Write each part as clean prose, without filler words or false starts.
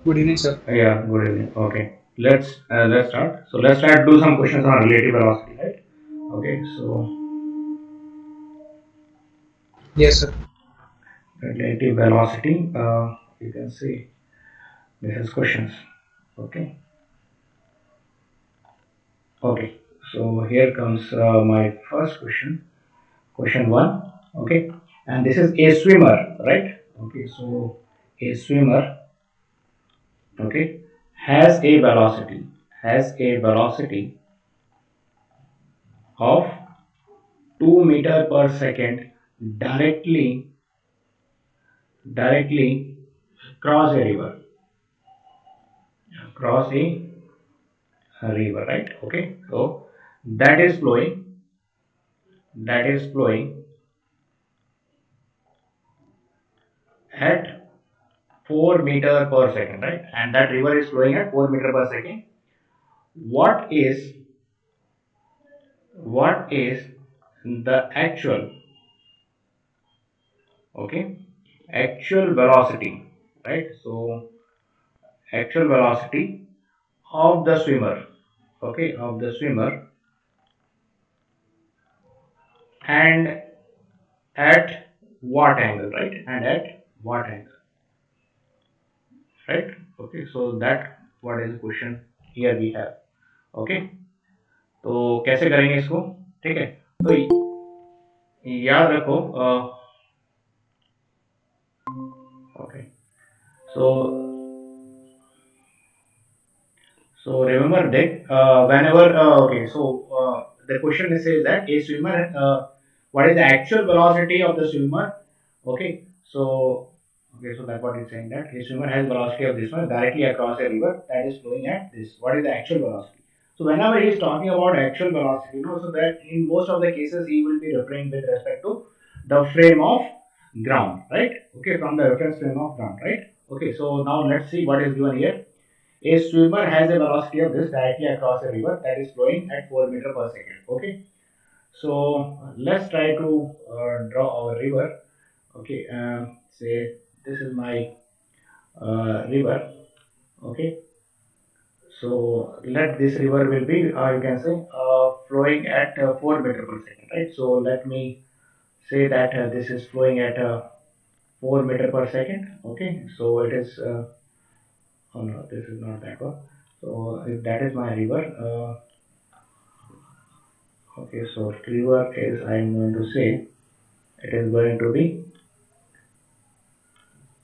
Good evening, sir. Yeah, good evening. Okay, let's start. So let's try to do some questions on relative velocity, right? Okay, so Yes, sir. relative velocity. You can see this is questions. Okay, okay. So here comes my first question. Question one. Okay, and this is a swimmer, right? Okay, so a swimmer. Okay, has a velocity of 2 meter per second directly directly cross a river, cross a river, right? Okay, so that is flowing, that is flowing at 4 meter per second, right? And that river is flowing at 4 meter per second. What is what is the okay actual velocity, right? So actual velocity of the swimmer, okay, of the swimmer, and at what angle, right? And at what angle, right? Okay, so that what is the question here we have. Okay, तो कैसे करेंगे इसको? ठीक है, तो याद रखो okay, so remember that whenever okay, so the question says that a swimmer, what is the actual velocity of the swimmer? Okay, so okay, so that's what it's saying, that a swimmer has velocity of this one directly across a river that is flowing at this. What is the actual velocity? So whenever he is talking about actual velocity, so that in most of the cases he will be referring with respect to the frame of ground, right? Okay, from the reference frame of ground, right? Okay, so now let's see what is given here. A swimmer has a velocity of this directly across a river that is flowing at 4 meter per second. Okay, so let's try to draw our river. Okay, say this is my river. Okay, so let this river will be, you can say, flowing at 4 meter per second, right? So let me say that this is flowing at 4 meter per second. Okay, so it is. Oh no, this is not that one. So if that is my river. Okay, so river is, I'm going to say, it is going to be,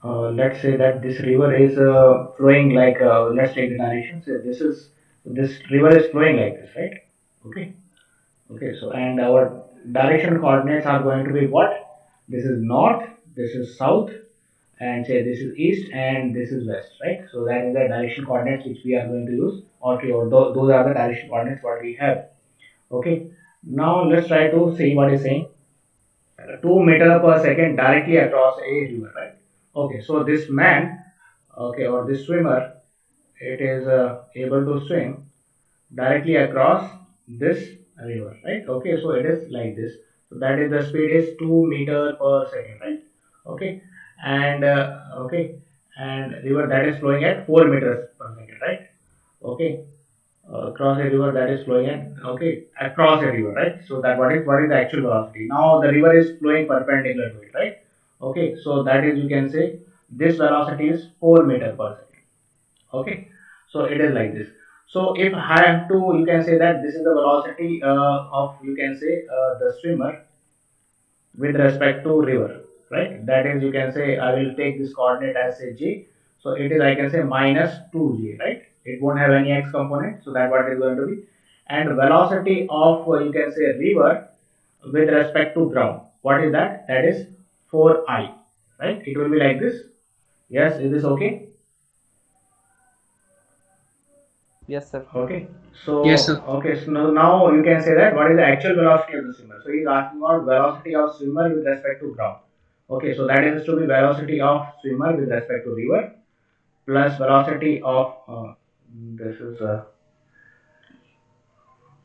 let's say that this river is flowing like, let's take the direction. So this river is flowing like this, right? Okay, okay. So and our direction coordinates are going to be what? This is north, this is south, and say this is east, and this is west, right? So that is the direction coordinates which we are going to use. Okay, or those are the direction coordinates what we have. Okay. Now let's try to see what is saying. 2 meter per second directly across a river, right? Okay, so this man, okay, or this swimmer, it is able to swim directly across this river, right? Okay, so it is like this. So that is the speed is 2 meter per second, right? Okay, and okay, and river that is flowing at 4 meters per second, right? Okay, across a river that is flowing at, okay, across a river, right? So that what is the actual velocity? Now the river is flowing perpendicular to it, right? Okay, so that is, you can say, this velocity is 4 meter per second. Okay, so it is like this. So if I have to, you can say that this is the velocity of, you can say, the swimmer with respect to river, right? That is, you can say, I will take this coordinate as a g. So it is, I can say, minus 2g, right? It won't have any x component, so that what is going to be. And velocity of, you can say, river with respect to ground. What is that? That is 4I, right? It will be like this. Yes, is this okay? Yes, sir. Okay. Yes, So sir. okay, so now you can say that what is the actual velocity of the swimmer. So he's asking about velocity of swimmer with respect to ground. Okay, so that is to be velocity of swimmer with respect to river plus velocity of this is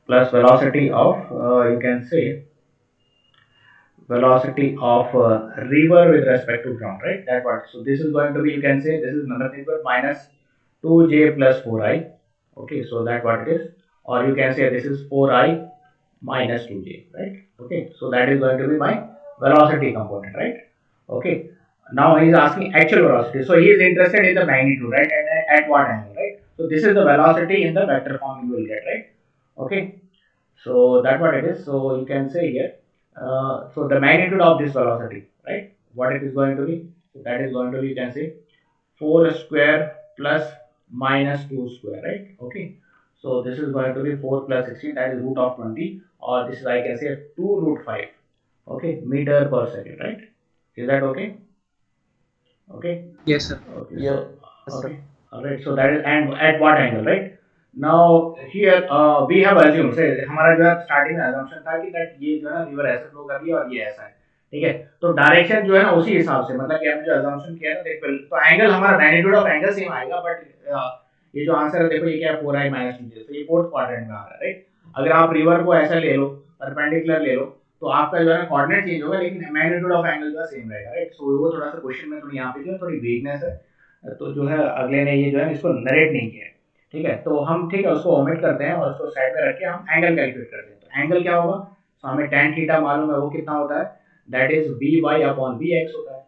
plus velocity of, you can say, velocity of river with respect to ground, right? That what. So this is going to be, you can say, this is nothing but minus. 2j plus 4i. Okay, so that what it is, or you can say this is 4i minus 2j, right? Okay, so that is going to be my velocity component, right? Okay, now he is asking actual velocity, so he is interested in the magnitude, right? And at what angle, right? So this is the velocity in the vector form you will get, right? Okay, so that's what it is. So you can say here, so the magnitude of this velocity, right? What it is going to be? So that is going to be, you can say 4 square plus minus 2 square, right? Okay, so this is going to be 4 plus 16, that is root of 20, or this is, I can say 2 root 5, okay, meter per second, right? Is that okay? Okay. Yes, sir. Okay, Yes, so sir. okay, all right. So that is, and at what angle, right? Now here we have assumed, say हमारा जो है starting में assumption था कि that ये जो है river ऐसे flow कर रही है और ये ऐसा है, ठीक है? तो डायरेक्शन जो है ना उसी हिसाब से, मतलब कि हमने जो assumption किया ना, देखो तो एंगल हमारा magnitude of angle सेम आएगा, बट ये जो आंसर है देखो ये क्या है 4i minus 2j, तो ये फोर्थ क्वाड्रेंट में आ रहा है, राइट? अगर आप रिवर को ऐसा ले लो, परपेंडिकुलर ले लो, तो आपका जो है कोऑर्डिनेट चेंज होगा, लेकिन मैग्नीट्यूड ऑफ एंगल जो है सेम रहेगा, राइट? सो वो थोड़ा सा क्वेश्चन में थोड़ी यहाँ पे जो है थोड़ी वीकनेस है, तो जो है अगले ने ये जो है इसको नरेट नहीं किया है, ठीक है? तो हम ठीक है उसको ओमिट करते हैं और उसको साइड में रख के हम एंगल कैलकुलेट करते हैं। तो एंगल क्या होगा? तो हमें tan थीटा मालूम है, वो कितना होता है, that is by upon bx होता है,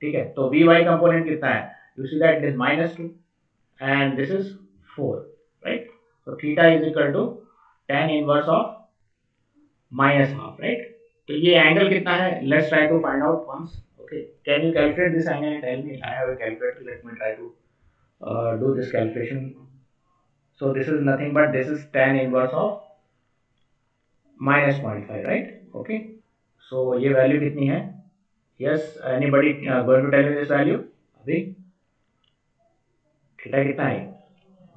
ठीक है? तो by कंपोनेंट कितना है, you see that it is -2 and this is 4, right? तो theta is equal to tan inverse of -half, right? तो ये एंगल कितना है, let's try to find out once. Okay, can you calculate this angle and tell me? I have a calculator, let me try to do this calculation. So this is nothing but this is tan inverse of minus 0.5, right? Okay, so ये value कितनी है? Yes, anybody going to tell me this value? अभी theta कितना है?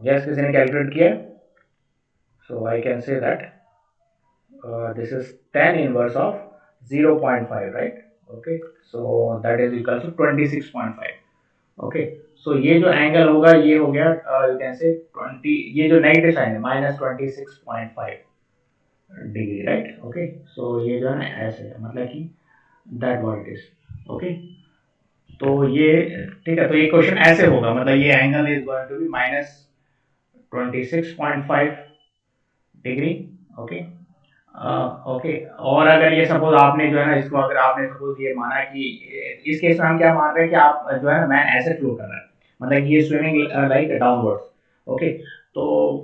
Yes, किसी ने calculate किया? So I can say that this is tan inverse of 0.5, right? Okay, so that is equal to 26.5. Okay, so ये जो एंगल होगा ये हो गया यू कैन से 20, ये जो नेगेटिव साइन है -26.5 डिग्री, राइट? ओके, सो ये जो है ना ऐसे है, मतलब कि that what it is, okay? तो ये ठीक है, तो ये क्वेश्चन ऐसे होगा, मतलब ये angle is going to be -26.5 degree, okay? Okay, और अगर ये सपोज आपने जो है ना इसको, अगर आपने सपोज ये माना कि इस केस में हम क्या मान रहे हैं कि आप जो है ना मैन ऐसे फ्लो कर रहा है, मतलब कि ये स्विमिंग लाइक डाउनवर्ड्स, ओके? तो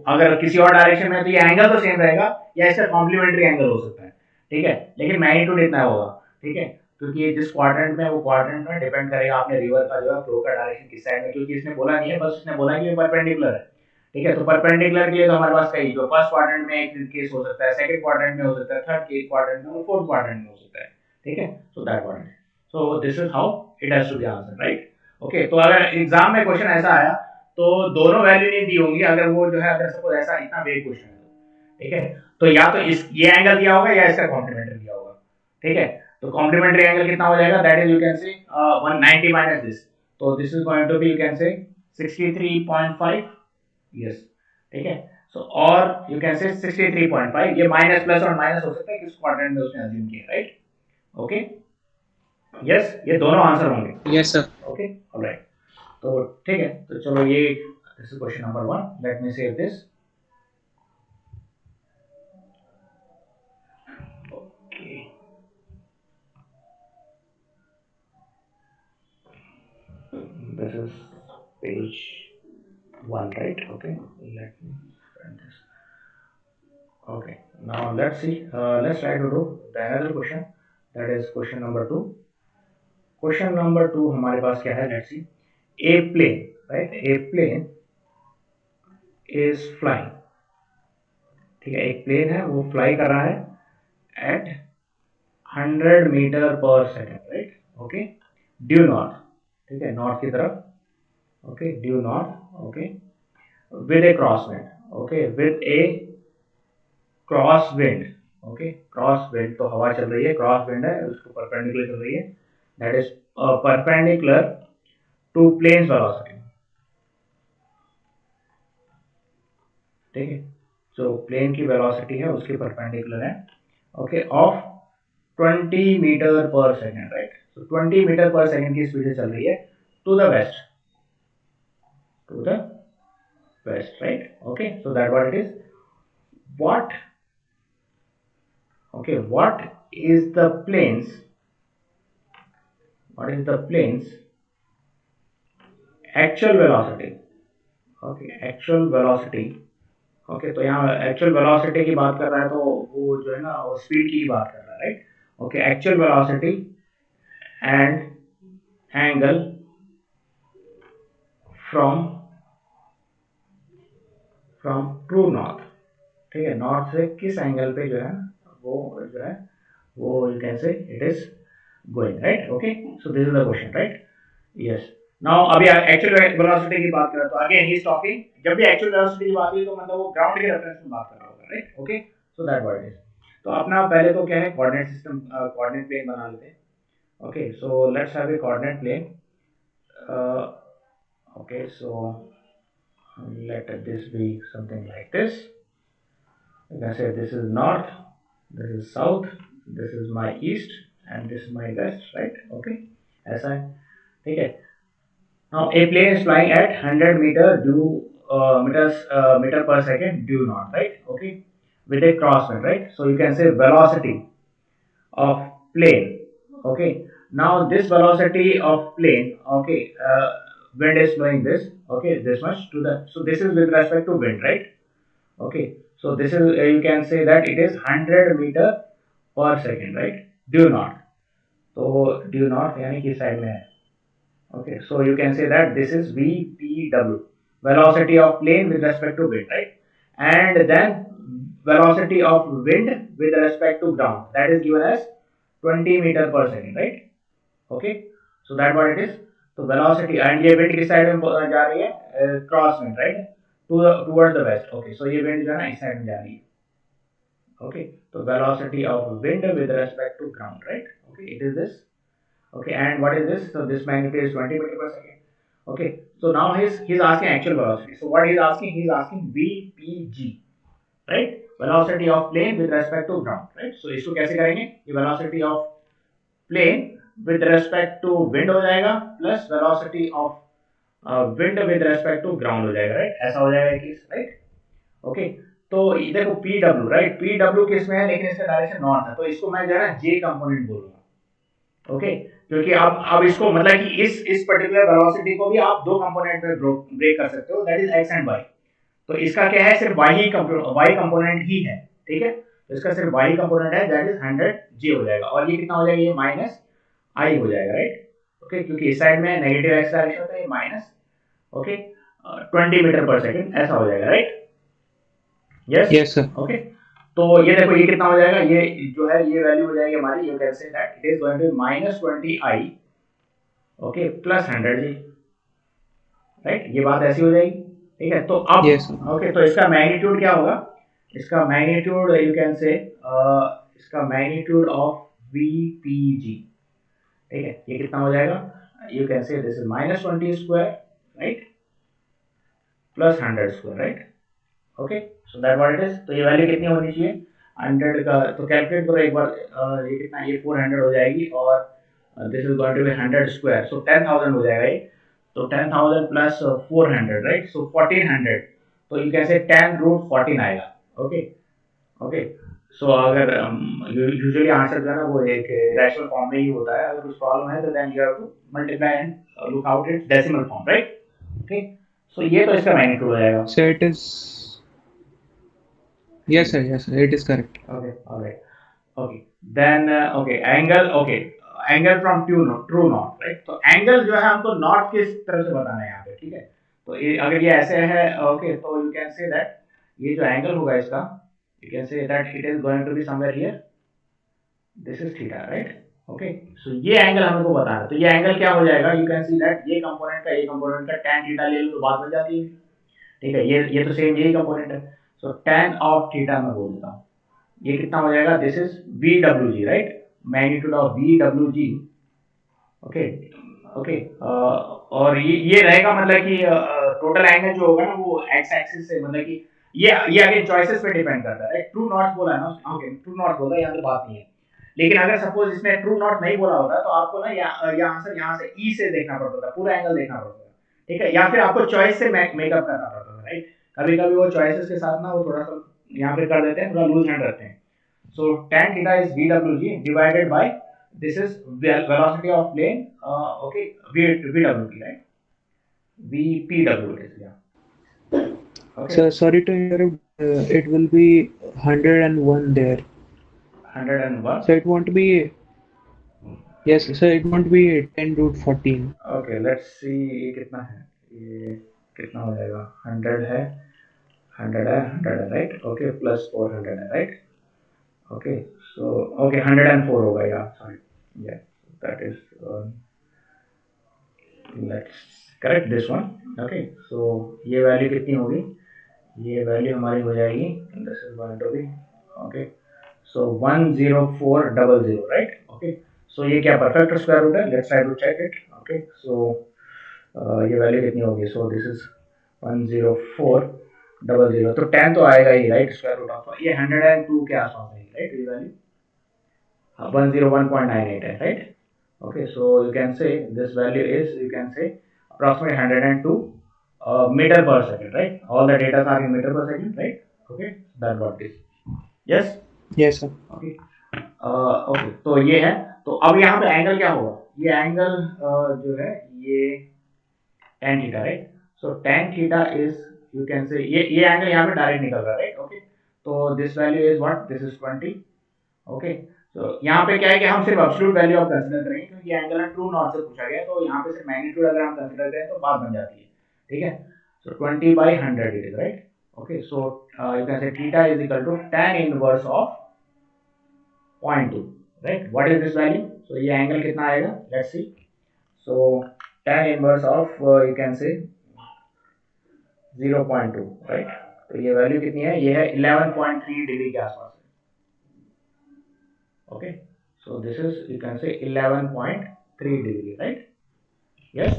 अगर किसी और डायरेक्शन में तो ये एंगल तो सेम रहेगा या इसका कॉम्प्लीमेंट्री एंगल हो सकता है, ठीक है? लेकिन मैग्नीट्यूड इतना होगा, ठीक है? क्योंकि ये जिस क्वाड्रेंट में, वो क्वाड्रेंट में डिपेंड करेगा आपने रिवर का जो है फ्लो का डायरेक्शन किस साइड में, क्योंकि इसने बोला नहीं है, बस इसने बोला कि ये परपेंडिकुलर है, ठीक है? तो परपेंडिकुलर के लिए तो हमारे पास कई, जो फर्स्ट क्वाड्रेंट में एक केस हो सकता है, सेकंड क्वाड्रेंट में हो सकता है, थर्ड केस क्वाड्रेंट में और फोर्थ क्वाड्रेंट में हो सकता है, ठीक है? So that what, so this is how it has to be answered, right? Okay, तो अगर एग्जाम में क्वेश्चन ऐसा आया तो दोनों वैल्यू नहीं दी होंगी, अगर वो जो है, अगर सपोज ऐसा इतना वेग क्वेश्चन है, ठीक है? तो या तो इस ये एंगल दिया होगा या इसका कॉम्प्लीमेंट्री दिया होगा, ठीक है? तो कॉम्प्लीमेंट्री एंगल कितना हो जाएगा, that is you can say 190 minus this, तो this is going to be you can say 63.5, yes, ठीक है? सो और यू कैन से 63.5, ये माइनस प्लस और माइनस हो सकता है किस क्वाड्रेंट में उसने अज्यूम किया, राइट? ओके, यस, ये दोनों आंसर होंगे। Yes, sir. ओके, ऑलराइट, तो ठीक है, तो चलो ये this is question number 1, let me save this. Okay, this is page 1, right? Okay, let me print this. Okay, now let's see, let's try to do the another question, that is question number 2. Question number 2 हमारे पास क्या है, let's see. A plane, right? A plane is flying, ठीक है? एक plane है, वो fly कर रहा है at 100 मीटर पर second, right? Okay, due north, ठीक है, नॉर्थ की तरफ, okay, due north, okay, with A cross wind, okay, with A cross wind, okay, cross wind, तो हवा चल रही है, क्रॉस विंड है, उसको परपेंडिकुलर चल रही है, that is perpendicular to planes velocity, ठीक है? जो प्लेन की वेलोसिटी है उसके परपेंडिकुलर है, ओके, ऑफ 20 मीटर पर सेकेंड, राइट? तो 20 मीटर पर सेकेंड की स्पीड से चल रही है to the west, to the west, right? Okay, so that what it is. What is the plane's actual velocity? Okay, actual velocity. Okay तो यहाँ एक्चुअल वेलोसिटी की बात कर रहा है, तो वो जो है ना वो स्पीड की बात कर रहा है, right? Okay, actual velocity and angle from true north, ठीक है? नॉर्थ से किस एंगल पे जो है वो जो है वो you can say it is going, right? Okay, so this is the question, right? Yes. Now अभी एक्चुअल वेलोसिटी की बात करें तो अगेन ही इज टॉकिंग, जब भी एक्चुअल वेलोसिटी की बात हुई तो मतलब वो ग्राउंड के रेफरेंस में बात कर रहा होगा, right? Okay, so that what it is. तो अपना पहले तो क्या है, कोऑर्डिनेट सिस्टम, कोऑर्डिनेट प्लेन बना लेते हैं। Okay, so let's have a coordinate plane. Okay, so let this be something like this. You can say this is north, this is south, this is my east and this is my west, right? Okay, ऐसा है, ठीक है? Now a plane is flying at 100 meter per second due north, right? Okay, with a crosswind, right? So you can say velocity of plane. Okay, now this velocity of plane, okay, wind is blowing this, okay, this much to the, so this is with respect to wind, right? Okay, so this is you can say that it is 100 meter per second, right? Due north, तो due north यानी किस side में है? Okay, so you can say that this is VPW, velocity of plane with respect to wind, right? And then velocity of wind with respect to ground, that is given as 20 meter per second, right? Okay, so that what it is. तो velocity and ये wind किस side में जा रही है? Cross wind, right? Towards the west. Okay, so ये wind जो है ना इस साइड में जा रही है. Okay, so velocity of wind with respect to ground, right? Okay, it is this. Okay, and what is this? So this magnitude is 20 meter per second. Okay, so now he's asking actual velocity. So what he's asking VPG, right? Velocity of plane with respect to ground, right? So इसको कैसे करेंगे? ये velocity of plane with respect to wind हो जाएगा plus velocity of wind with respect to ground हो जाएगा, right? ऐसा हो जाएगा केस, right? Okay, तो देखो PW, right? PW किस में है, लेकिन इसका डायरेक्शन नॉर्थ है, तो इसको मैं जो है ना J कंपोनेंट बोलूंगा, ओके? क्योंकि अब इसको मतलब कि इस पर्टिकुलर वेलोसिटी को भी आप दो कंपोनेंट में ब्रेक कर सकते हो, that is x and y। तो इसका क्या है, सिर्फ y कंपोनेंट ही है, ठीक है? तो इसका सिर्फ y कंपोनेंट है, दैट इज 100j हो जाएगा, और ये कितना हो जाएगा, ये माइनस i हो जाएगा, राइट? ओके, क्योंकि इस साइड में नेगेटिव x डायरेक्शन होता है, ये माइनस, ओके, 20 मीटर पर सेकंड ऐसा हो जाएगा, राइट? Yes sir. ओके, तो ये देखो ये कितना हो जाएगा, ये जो है ये वैल्यू हो जाएगी हमारी, you can say that it is going to minus 20i, okay, plus 100j, right? ये बात ऐसी हो जाएगी, ठीक है? तो अब ओके, तो इसका मैग्नीट्यूड क्या होगा? इसका मैग्नीट्यूड यू कैन से इसका मैग्नीट्यूड ऑफ VPG, ठीक है? ये कितना हो जाएगा, you can say this is minus 20 square, right, plus 100 square, right? Okay, so that what it is. तो ये वैल्यू कितनी होनी चाहिए, 100 का, तो कैलकुलेट करो एक बार, ये कितना, ये 400 हो जाएगी, और this is going to be 100 square, so 10,000 हो जाएगा ये, तो 10,000 प्लस 400, राइट? सो 1400, तो यू कैन से 10 रूट 14 आएगा, ओके? ओके, सो अगर यूजुअली आंसर जो है ना वो एक रैशनल फॉर्म में ही होता है, अगर कुछ प्रॉब्लम है तो then you have to multiply and look out its decimal form, right? Okay, so ये तो इसका मैग्नीट्यूड हो जाएगा। So it is yes sir, it is correct. Okay, all right. Okay, then okay, angle from true north, right? तो angle जो है हमको north किस तरफ से बताना है यहाँ पे, ठीक है? तो ये अगर ये ऐसे है, ओके, तो यू कैन से दैट ये जो एंगल होगा इसका, you can say that it is going to be somewhere here, this is theta, right? Okay, so ये एंगल हमको बताना है, तो ये एंगल क्या हो जाएगा, यू कैन सी दैट ये कंपोनेंट का tan थीटा ले लो तो बात बन जाती है, ठीक है? ये तो सेम यही कंपोनेंट है, सो tan ऑफ थीटा मैं बोल देता हूँ, ये कितना हो जाएगा, this is VWG, right? Magnitude of VWG, okay, okay, और ये रहेगा मतलब कि टोटल एंगल जो होगा ना वो x एक्सिस से, मतलब कि ये अगेन चॉइसेस पे डिपेंड करता है, राइट? ट्रू नॉर्थ बोला है ना, ओके, ट्रू नॉर्थ बोला, यहाँ तो बात नहीं है, लेकिन अगर सपोज इसमें ट्रू नॉर्थ नहीं बोला होता तो आपको ना यहाँ से E से देखना पड़ता था, पूरा एंगल देखना पड़ता था, ठीक है? या फिर आपको चॉइस से मेकअप करना पड़ता था, राइट? राइट। कभी कभी वो चॉइसेस के साथ ना वो थोड़ा सा यहाँ पे कर देते हैं, थोड़ा लूज हैंड रखते हैं। सो tan theta is VWG divided by this is velocity of plane, okay, VWT, right? VPW it is, yeah. Okay. So sorry to interrupt. It will be 101 there. 101. So it won't be. Yes. So it won't be 10 root 14. Okay, let's see ये कितना है, ये कितना हो जाएगा, 100 है, 100 है, 100 है, right? Okay, plus 400 है, right? Okay, so okay 104 होगा, yeah, sorry, yeah, that is let's correct this one. Okay, so ये वैल्यू कितनी होगी, ये वैल्यू हमारी हो जाएगी, this is going to be, okay, so 10400, right? Okay, so ये क्या परफेक्ट स्क्वायर रूट है, let's try to check it. Okay, so ये वैल्यू कितनी होगी, so this is 10400, तो 10 तो आएगा ही, राइट, स्क्वायर रूट ऑफ ये 102 के आसपास है, राइट, ये वैल्यू 101.98 है, right. Okay, so you can say this value is, you can say, approximately 102 meter per second, right? All the data are in meter per second, right? Okay, that's what it is. Yes. Yes, sir. Okay. Okay, तो ये है, तो अब यहाँ पे angle क्या होगा, ये एंगल जो है ये tan theta, right? So tan theta is, you can say, ये एंगल यहाँ पे डायरेक्ट निकल रहा है, right? Okay, तो this value is what, this is 20. Okay, तो यहाँ पे क्या है कि हम सिर्फ एब्सोल्यूट वैल्यू ऑफ कंसीडर करेंगे, क्योंकि ये एंगल ट्रू नॉट से पूछा गया है, तो यहाँ पे सिर्फ मैग्नीट्यूड अगर हम कंसीडर करें तो बात बन जाती है, ठीक है. So 20/100 it is, right. Okay, so you can say theta is equal to tan inverse of 0.2, right. What is this value, so ये एंगल कितना आएगा, let's see. So tan inverse of you can say 0.2, right. तो ये value कितनी है, ये है 11.3 degree के आसपास. Okay, so this is, you can say, 11.3 degree, right? Yes.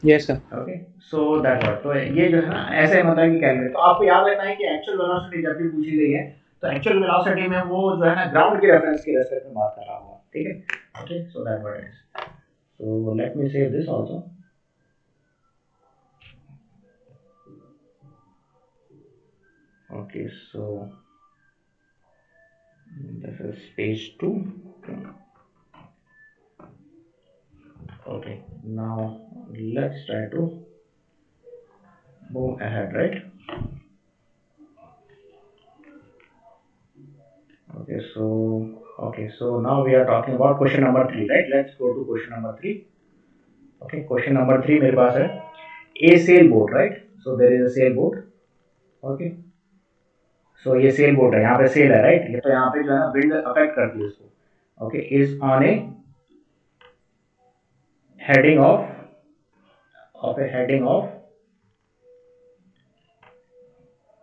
Yes, sir. Okay, so that's what. तो ये जो है ना ऐसे मतलब कि कैलकुलेट, तो आपको याद रखना है कि एक्चुअल वेलोसिटी जब भी पूछी गई है तो एक्चुअल वेलोसिटी में वो जो है ना ग्राउंड की रेफरेंस की रेस्पेक्ट में बात कर रहा होगा, ठीक है. Okay, so that what it is. So let me save this also. Okay, so this is page 2. Okay, now let's try to move ahead, right? Okay, so now we are talking about question number 3, right? Let's go to question number 3. Okay, question number 3 मेरे पास है a sailboat, right? So there is a sailboat. Okay, so ये sailboat है, यहाँ पे sail है, right? ये तो यहाँ पे जो है ना wind affect करती है इसको. Okay, is on a heading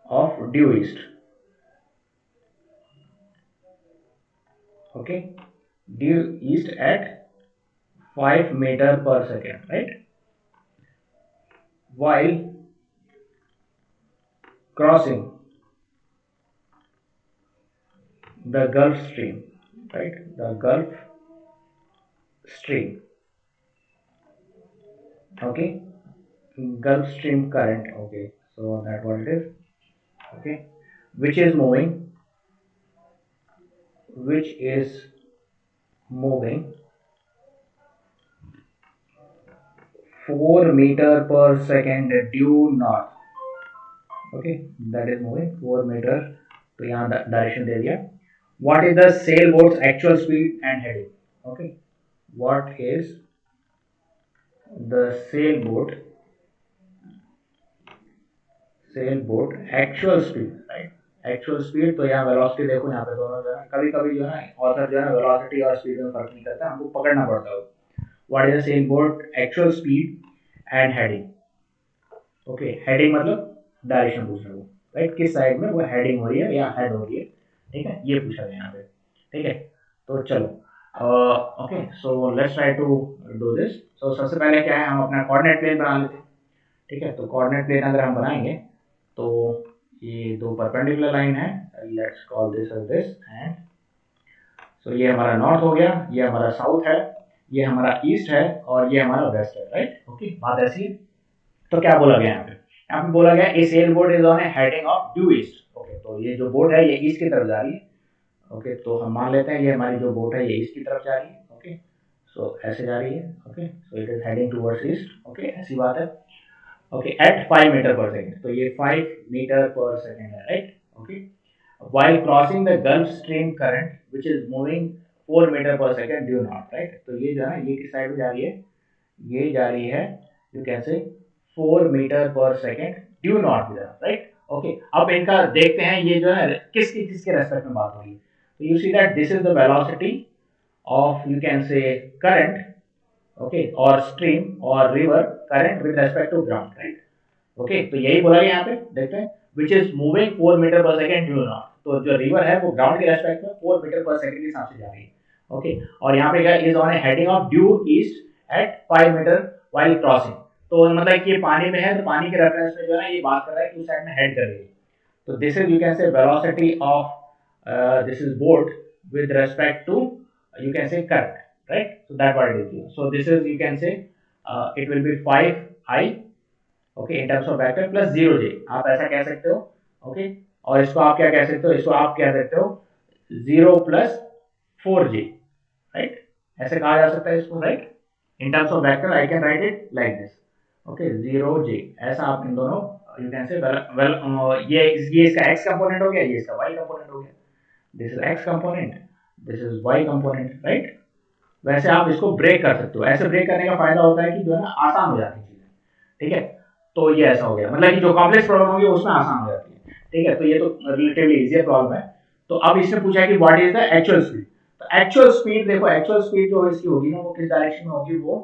of due east. Okay, due east at 5 meter per second, right? While crossing the Gulf Stream, right? The Gulf Stream. Okay, Gulf Stream current. Okay, so that what it is. Okay, which is moving 4 meter per second due north. Okay, that is moving 4 meter, तो यहाँ direction दे दिया. What is the sailboat's actual speed and heading? Okay, what is the sailboat actual speed, right? Actual speed, तो यहाँ velocity देखो, यहाँ पे दोनों जो है कभी कभी जो है ऑथर जो है वेलोसिटी और स्पीड में फर्क नहीं करता, हमको पकड़ना पड़ता है. What is the sailboat actual speed and heading. Okay, heading मतलब डायरेक्शन पूछ रहे हो, राइट, किस साइड में वो हेडिंग हो रही है या हेड हो रही है, ठीक है, ये पूछा गया यहाँ पे, ठीक है. तो चलो, okay, so let's try to do this. So सबसे पहले क्या है, हम अपना कोऑर्डिनेट प्लेन बना लेते हैं, ठीक है. तो कोऑर्डिनेट प्लेन अगर हम बनाएंगे तो ये दो परपेंडिकुलर लाइन है, let's call this as this, and so ये हमारा नॉर्थ हो गया, ये हमारा साउथ है, ये हमारा ईस्ट है और ये हमारा वेस्ट है, राइट. ओके, बात ऐसी है. तो क्या बोला गया यहाँ पे बोला गया a sail boat is on a heading of due east. Okay, तो ये जो बोट है ये ईस्ट की तरफ जा रही है। ओके, तो हम मान लेते हैं ये हमारी जो बोट है ये ईस्ट की तरफ जा रही है। ओके, सो ऐसे जा रही है। Okay, so it is heading towards east. Okay, ऐसी बात है। ओके, एट 5 मीटर पर सेकेंड, तो ये 5 मीटर पर सेकेंड है, right. Okay, while crossing the Gulf Stream current which is moving 4 meter पर सेकेंड due north, राइट। तो ये जो है ये किस साइड में जा रही है, ये जा रही है यू कैन से 4 मीटर पर सेकेंड ड्यू नॉर्थ की तरफ, राइट। ओके, अब इनका देखते हैं ये जो है किसके किसके रेस्पेक्ट में बात हो रही है। तो you see that this is the velocity of you can say current, okay, और स्ट्रीम और river current with respect to ground, right. Okay, तो यही बोला गया यहाँ पे, देखते हैं विच इज मूविंग 4 मीटर पर सेकेंड ड्यू नॉर्थ। तो जो रिवर है वो ग्राउंड के रेस्पेक्ट में 4 मीटर पर सेकेंड के हिसाब से जा रही है। ओके, और यहाँ पे क्या is on a heading of due east at 5 meter while crossing. तो मतलब कि ये पानी में है, तो पानी के रेफरेंस में जो है ना ये बात कर रहा है कि उस साइड में हेड कर रही है। तो this is you can say velocity of this is boat with respect to you can say current, right? So that what it is. So this is you can say it will be 5 I, okay, in terms of vector plus 0j, आप ऐसा कह सकते हो। okay, और इसको आप क्या कह सकते हो, इसको आप कह सकते हो 0 plus 4j, right, ऐसे कहा जा सकता है इसको, right। in terms of vector I can write it like this, okay, 0j, ऐसा आप इन दोनों you can say ये इसका x कंपोनेंट हो गया, ये इसका y कंपोनेंट हो गया। This is x component, this is y component, right. वैसे आप इसको ब्रेक कर सकते हो। ऐसे ब्रेक करने का फायदा होता है कि जो है ना आसान हो जाती है चीजें, ठीक है। तो ये ऐसा हो गया, मतलब कि जो कॉम्प्लेक्स प्रॉब्लम होगी उसमें आसान हो जाती है, ठीक है। तो ये तो रिलेटिवली इजी प्रॉब्लम है। तो अब इसने पूछा है कि what is the actual speed. तो एक्चुअल स्पीड देखो, एक्चुअल स्पीड जो इसकी होगी ना वो किस डायरेक्शन में होगी, वो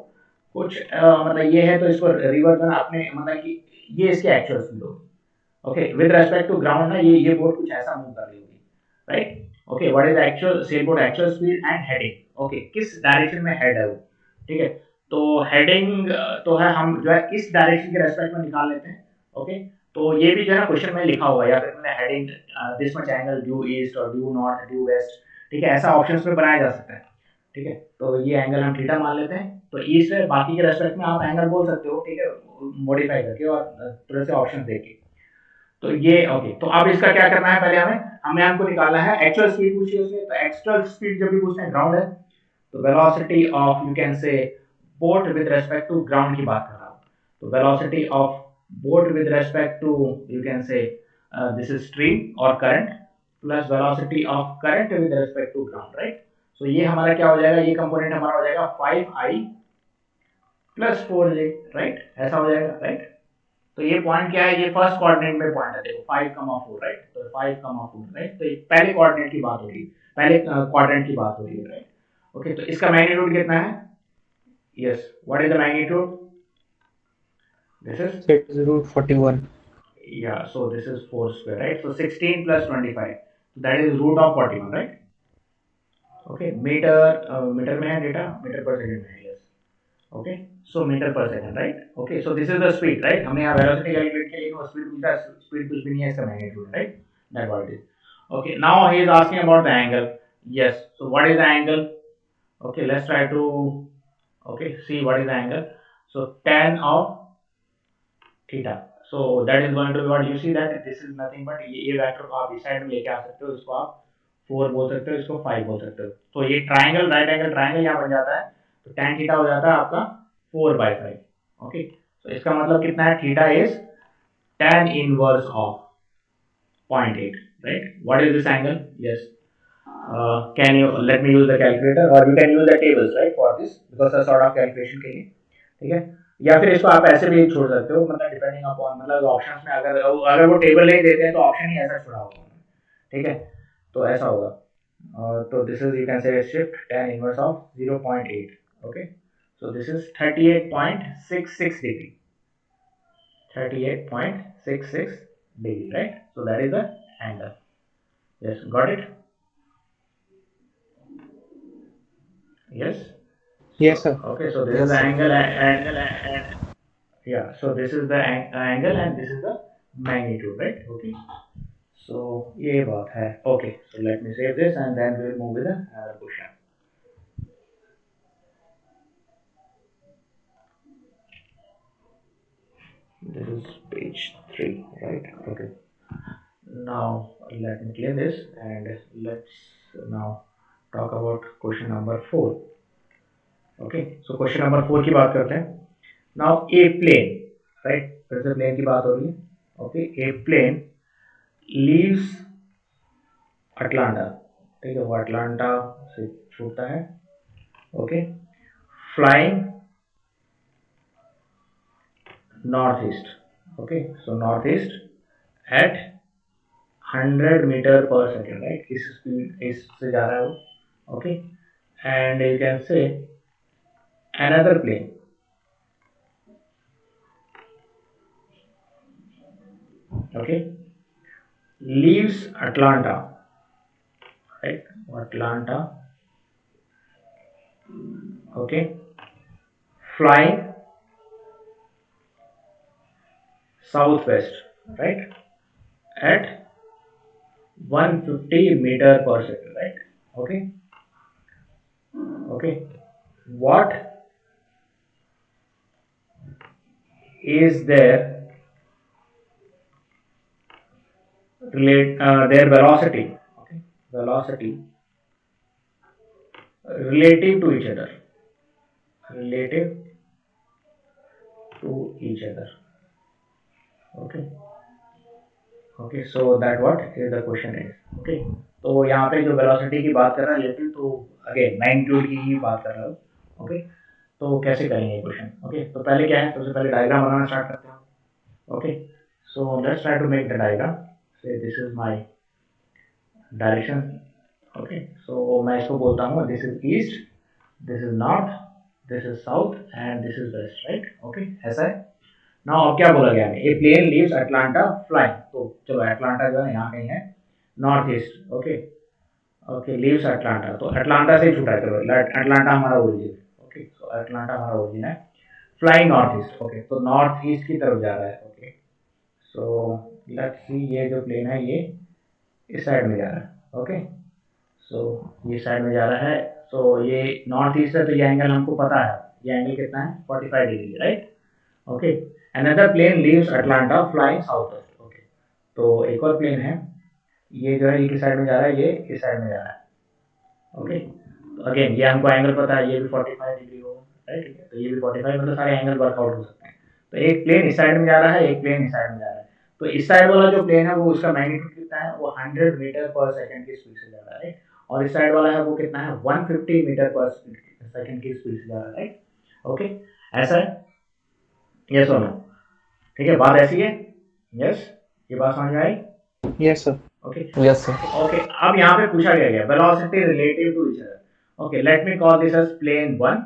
कुछ मतलब ये है, तो इसको रिवर्स करना अपने मतलब कि ये इसकी एक्चुअल स्पीड होगी। Okay, with respect to ground ना ये बोट कुछ ऐसा मूव कर रही होगी, right. Okay, what is actual sail boat actual speed and heading. Okay, किस डायरेक्शन में हेड है वो, ठीक है। तो हेडिंग तो है, हम जो है इस डायरेक्शन के रेस्पेक्ट में निकाल लेते हैं। ओके, तो ये भी जो है ना क्वेश्चन में लिखा हुआ है, या फिर मैंने heading this much angle due east और ड्यू नॉर्थ ड्यू वेस्ट, ठीक है, ऐसा ऑप्शंस में बनाया जा सकता है, ठीक है। तो ये एंगल हम थीटा मान लेते हैं। तो ईस्ट है, बाकी के रेस्पेक्ट में आप एंगल बोल सकते हो, ठीक है, मॉडिफाई करके और थोड़े से ऑप्शन देके। तो ये ओके, तो अब इसका क्या करना है, पहले हमें हमको निकालना है एक्चुअल स्पीड पूछी है उसने। तो एक्चुअल स्पीड जब भी पूछते हैं ग्राउंड है, तो velocity of you can say boat with respect to ground की बात कर रहा हूं। तो velocity of boat with respect to you can say this is stream और current plus velocity of current with respect to ground, right. So ये हमारा क्या हो जाएगा, ये कंपोनेंट हमारा हो जाएगा 5I प्लस 4j, राइट, ऐसा हो जाएगा, राइट। तो ये पॉइंट क्या है, ये फर्स्ट कोऑर्डिनेट में पॉइंट है, देखो 5,4, राइट। तो 5,4, राइट। तो ये पहले कोऑर्डिनेट की बात हो रही है, पहले क्वाड्रेंट की बात हो रही है, राइट। ओके, तो इसका मैग्नीट्यूड कितना है, yes, what is the magnitude, this is It is root 41. yeah, so this is 4 square, right। So 16 plus 25, so that is root of 41, right। Okay, meter में है डेटा, मीटर पर second में है, yes. Okay, so meter पर second, right. Okay, so this is the speed, right. हमने यहाँ velocity calculate की, लेकिन वो स्पीड पूछा है, स्पीड कुछ भी नहीं है, इसका magnitude, right, that what it is. Okay, now he is asking about the angle, yes. So what is the angle, okay, let's try to okay see what is the angle। so tan of theta, so that is going to be what you see that this is nothing but ये vector को आप इस side में लेके आ सकते हो, इसको आप 4 बोल सकते हो, इसको 5 बोल सकते हो। तो ये ट्राइंगल, राइट एंगल ट्राइंगल यहाँ बन जाता है। तो tan थीटा हो जाता है आपका 4/5। ओके, तो इसका मतलब कितना है, theta is tan inverse of 0.8, right. What is this angle, yes, can you let me use the calculator or you can use the tables, right, for this because a sort of calculation के लिए, ठीक है। या फिर इसको आप ऐसे भी छोड़ सकते हो, मतलब डिपेंडिंग अपॉन, मतलब ऑप्शंस में अगर वो टेबल नहीं देते हैं तो ऑप्शन ही ऐसा छोड़ा होगा, ठीक है। तो ऐसा होगा, तो दिस इज यू कैन से shift tan inverse of 0.8, okay. So this is 38.66 degree, 38.66 degree, right. So that is the angle, yes, got it, yes। Yes, sir. Okay, so this is the angle and yeah, so this is the angle and this is the magnitude, right। Okay, so ये बात है। Okay, so let me save this and then we'll move with another question। This is page 3, right? Okay. Now let me clear this and let's now talk about question number 4. Okay, so question number 4 की बात करते हैं. Now a plane, right? फिर से plane की बात हो रही है. Okay, a plane leaves Atlanta. ठीक है, वो अटलांटा से छूटता है. Okay, flying northeast. Okay, so northeast at 100 meter per second, right? इस स्पीड इससे जा रहा है वो. Okay, and you can say another plane okay leaves Atlanta, right? Atlanta, okay, flying southwest, right, at 150 meter per second, right? Okay, okay, what is their velocity, okay, velocity relative to each other, relative to each other. Okay, okay, so that what is the question is. Okay, तो यहाँ पे जो velocity की बात कर रहा है लेकिन तो अगेन मैग्नीट्यूड की ही बात कर रहा हूँ. ओके, तो कैसे करेंगे क्वेश्चन. ओके, तो पहले क्या है, सबसे पहले डायग्राम बनाना स्टार्ट करते हैं. Okay, so let's try to make the diagram. Say this is my direction. Okay, so मैं इसको बोलता हूँ this is east, this is north, this is south and this is west, right. Okay, ऐसा है. Now अब क्या बोला गया है, a plane leaves Atlanta flying. तो चलो अटलांटा जो है यहाँ कहीं है north east. Okay, okay, leaves Atlanta, तो अटलांटा से छूटा है. चलो अटलांटा हमारा ओरिजिन. ओके, सो अटलांटा हमारा ओरिजिन है. Flying north east. ओके, तो नॉर्थ ईस्ट की तरफ जा रहा है. ओके, सो लेट्स सी, ये जो प्लेन है ये इस साइड में जा रहा है. ओके, सो ये साइड में जा रहा है. सो ये नॉर्थ ईस्ट है तो ये एंगल हमको पता है, ये एंगल कितना है 45 degree, right. Okay, another plane leaves Atlanta flying south west. Okay, तो एक और प्लेन है, ये जो है ये किस साइड में जा रहा है, ये इस साइड में जा रहा है. ओके, तो अगेन ये हमको एंगल पता है, ये भी 45 डिग्री होगा, राइट. तो ये भी 45, मतलब सारे एंगल वर्कआउट हो सकते हैं. तो एक प्लेन इस साइड में जा रहा है, एक प्लेन इस साइड में जा रहा है. तो इस साइड वाला जो प्लेन है वो उसका मैग्नीट्यूड कितना है, वो 100 मीटर पर सेकंड की स्पीड से जा रहा है. और इस साइड वाला है वो कितना है, 150 मीटर पर सेकंड की स्पीड से जा रहा है. ओके, ऐसा है. यस और नो. ठीक है, बात ऐसी है. यस, ये बात समझ में आई. Yes, sir. Okay, Yes, sir. Okay, अब यहाँ पे पूछा गया velocity relative to each other. Okay, let me call this as plane 1.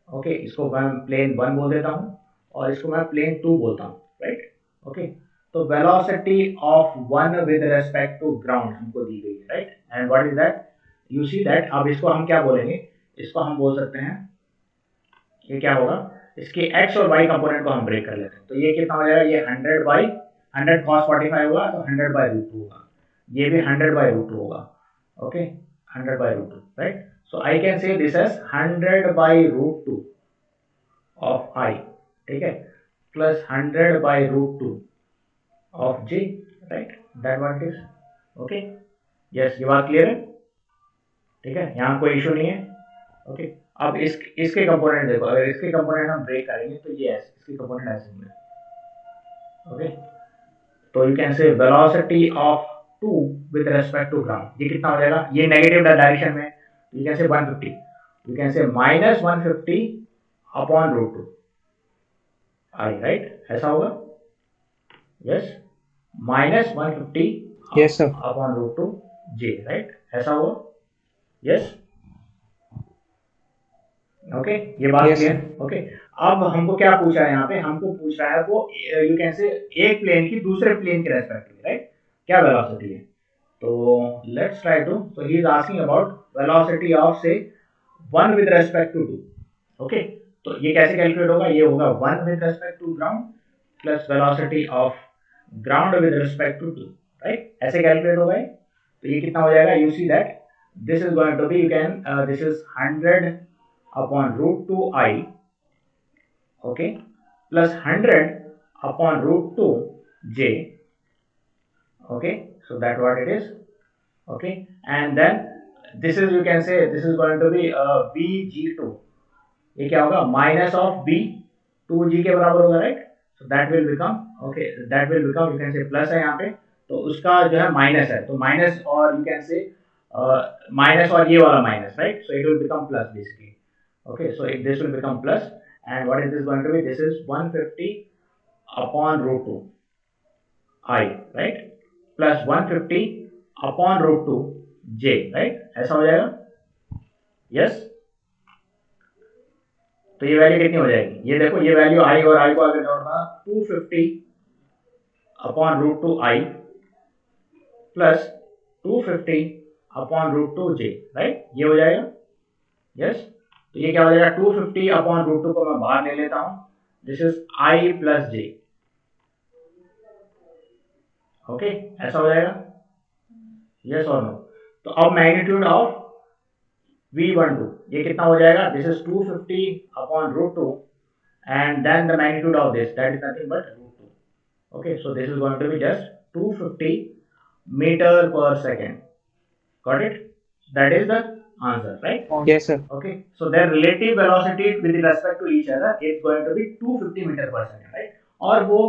Okay, इसको मैं प्लेन 1 बोल देता हूँ और इसको मैं प्लेन 2 बोलता हूँ, राइट. ओके, तो velocity of 1 with respect to ground हमको दी गई है, right. And what is that, you see that. अब इसको हम क्या बोलेंगे, इसको हम बोल सकते हैं, ये क्या होगा, इसके x और y कंपोनेंट को हम ब्रेक कर लेते हैं. तो ये कितना हो जाएगा, ये 100 cos 45 होगा तो 100/√2 होगा. ये भी 100/√2 होगा. Okay, 100/√2, right. So I can say this as 100/√2 of i, ठीक है, plus 100/√2 of j, right. That what is. Okay, yes, ये बात क्लियर है. ठीक है, यहाँ कोई इशू नहीं है. ओके, अब इसके कंपोनेंट देखो, अगर इसके कंपोनेंट हम ब्रेक करेंगे तो ये ऐसे, इसके कंपोनेंट ऐसे होंगे. ओके, तो you can say velocity of 2 with respect to ground, ये कितना हो जाएगा, ये नेगेटिव डायरेक्शन में, you can say 150, you can से -150/√2 आई, राइट. ऐसा होगा. Yes, -150 Yes, sir. /√2 j, right. ऐसा होगा. यस, ओके, ये बात Yes, क्लियर. ओके, अब हमको क्या पूछा है यहाँ पे, हमको पूछ रहा है वो यू कैन से एक प्लेन की दूसरे प्लेन के रेस्पेक्ट में, राइट, क्या वेलोसिटी है. तो let's try to, so he is asking about velocity of say 1 with respect to 2. Okay, तो ये कैसे कैलकुलेट होगा, ये होगा 1 with respect to ground plus velocity of ground with respect to 2, right. ऐसे कैलकुलेट होगा ये. तो ये कितना हो जाएगा, you see that this is going to be, you can this is 100/√2i, okay, plus 100 upon root 2 j. Okay, so that what it is. Okay, and then this is, you can say, this is going to be bg2. ये क्या होगा, minus of b 2g के बराबर होगा, right. So that will become, okay, that will become, you can say plus है यहाँ पे, तो उसका जो है माइनस है, तो माइनस और यू कैन से माइनस और ये वाला minus, right. So it will become plus basically. Okay, so it this will become plus, and what is this going to be, this is 150 upon root 2 i, right, plus 150 upon root 2 j, right. ऐसा हो जाएगा. Yes. तो ये value कितनी हो जाएगी, ये देखो, ये वैल्यू i और i को अगर जोड़ना, 250 upon root 2 i plus 250 upon root 2 j, right. ये हो जाएगा. यस. तो ये क्या हो जाएगा, 250 अपॉन रूट 2 को मैं बाहर ले लेता हूं, this is i plus j. Okay, ऐसा हो जाएगा. यस और नो. तो अब मैग्नीट्यूड ऑफ V12 ये कितना हो जाएगा, this is 250 upon root 2 and then the magnitude of this, that is nothing but root 2. Okay, so this is going to be just 250 meter per second. Got it? That is the answer, right? Yes, sir. Okay, so their relative velocity with respect to each other is going to be 250 meter per second, right? और वो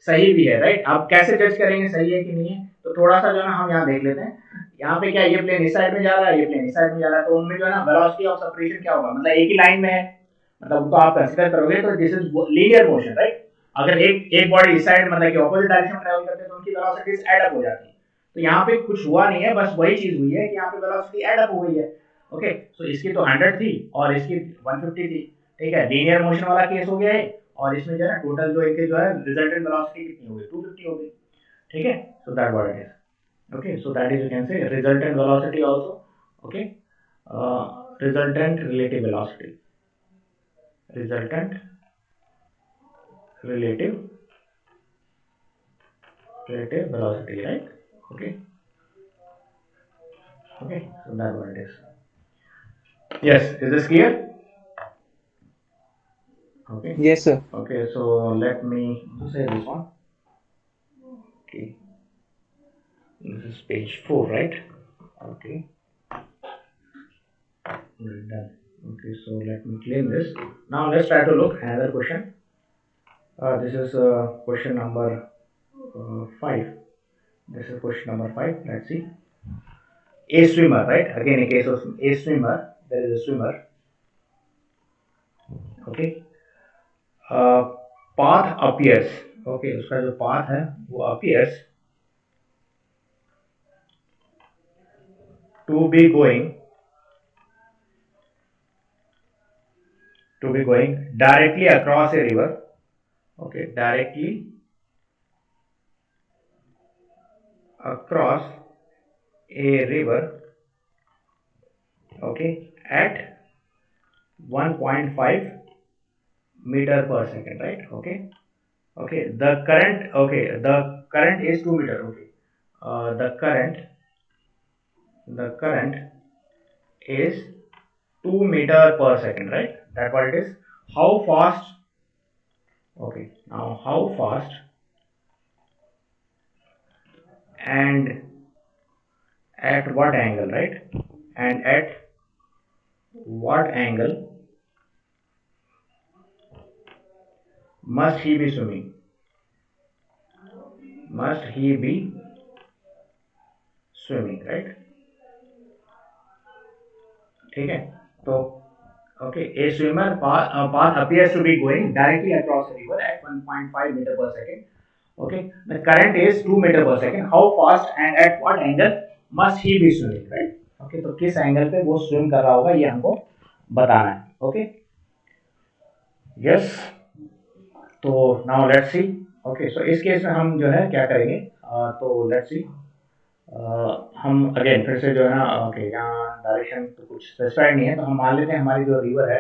सही भी है, right. आप कैसे जज करेंगे सही है कि नहीं है, तो थोड़ा सा जो है ना हम यहाँ देख लेते हैं. यहाँ पे क्या, ये प्लेन इस साइड में जा रहा है, ये प्लेन इस साइड में जा रहा है, तो उनमें जो है ना वेलोसिटी ऑफ सेपरेशन क्या होगा, मतलब एक ही लाइन में है, मतलब उनको आप कंसीडर करोगे तो this is linear motion, right. अगर एक बॉडी इस साइड मतलब कि ऑपोजिट डायरेक्शन में ट्रैवल करते हैं तो उनकी वेलोसिटीज ऐड अप हो जाती है. तो यहाँ पे कुछ हुआ नहीं है, बस वही चीज हुई है कि यहाँ पे वेलोसिटी ऐड अप हो गई है. ओके, सो इसकी तो 100 थी और इसकी 150 थी, ठीक है. लीनियर मोशन वाला केस हो गया है, और इसमें जो है टोटल जो इनके जो है रिजल्टेंट वेलोसिटी कितनी हो गई, 250 हो गई, ठीक है. So that what it is. Okay, so that is, you can say, resultant velocity also. Okay, resultant relative velocity, resultant relative velocity, right? Okay, okay, so that what it is. Yes, is this clear? Okay. Yes, sir. Okay, so let me say this one. Okay. This is page 4, right? Okay. Well done. Okay, so let me clean this. Now let's try to look another question. This is question number 5. This is question number 5. Let's see. A swimmer, right? Again, a case of a swimmer. There is a swimmer. Okay. Path appears. Okay, उसका जो path है वो appears to be going directly across a river. Okay, directly across a river. Okay, at 1.5 meter per second, right? Okay, okay, the current is 2 meter. Okay, the current is 2 meter per second, right? That what it is. How fast? Okay, now how fast and at what angle, right? And at what angle must he be swimming? Must he be swimming, right? ठीक है. तो okay, a swimmer path appears to be going directly across a river at 1.5 meter per second. Okay, the current is 2 meter per second. How fast and at what angle must he be swimming, right? Okay, तो किस angle पे वो swim कर रहा होगा ये हमको बताना है. Okay, yes. तो now let's see. Okay, so इस केस में हम जो है क्या करेंगे, तो let's see. हम अगेन फिर से जो है ना, ओके, यहाँ डायरेक्शन तो कुछ स्पेसिफाइड नहीं है, तो हम मान लेते हैं हमारी जो रिवर है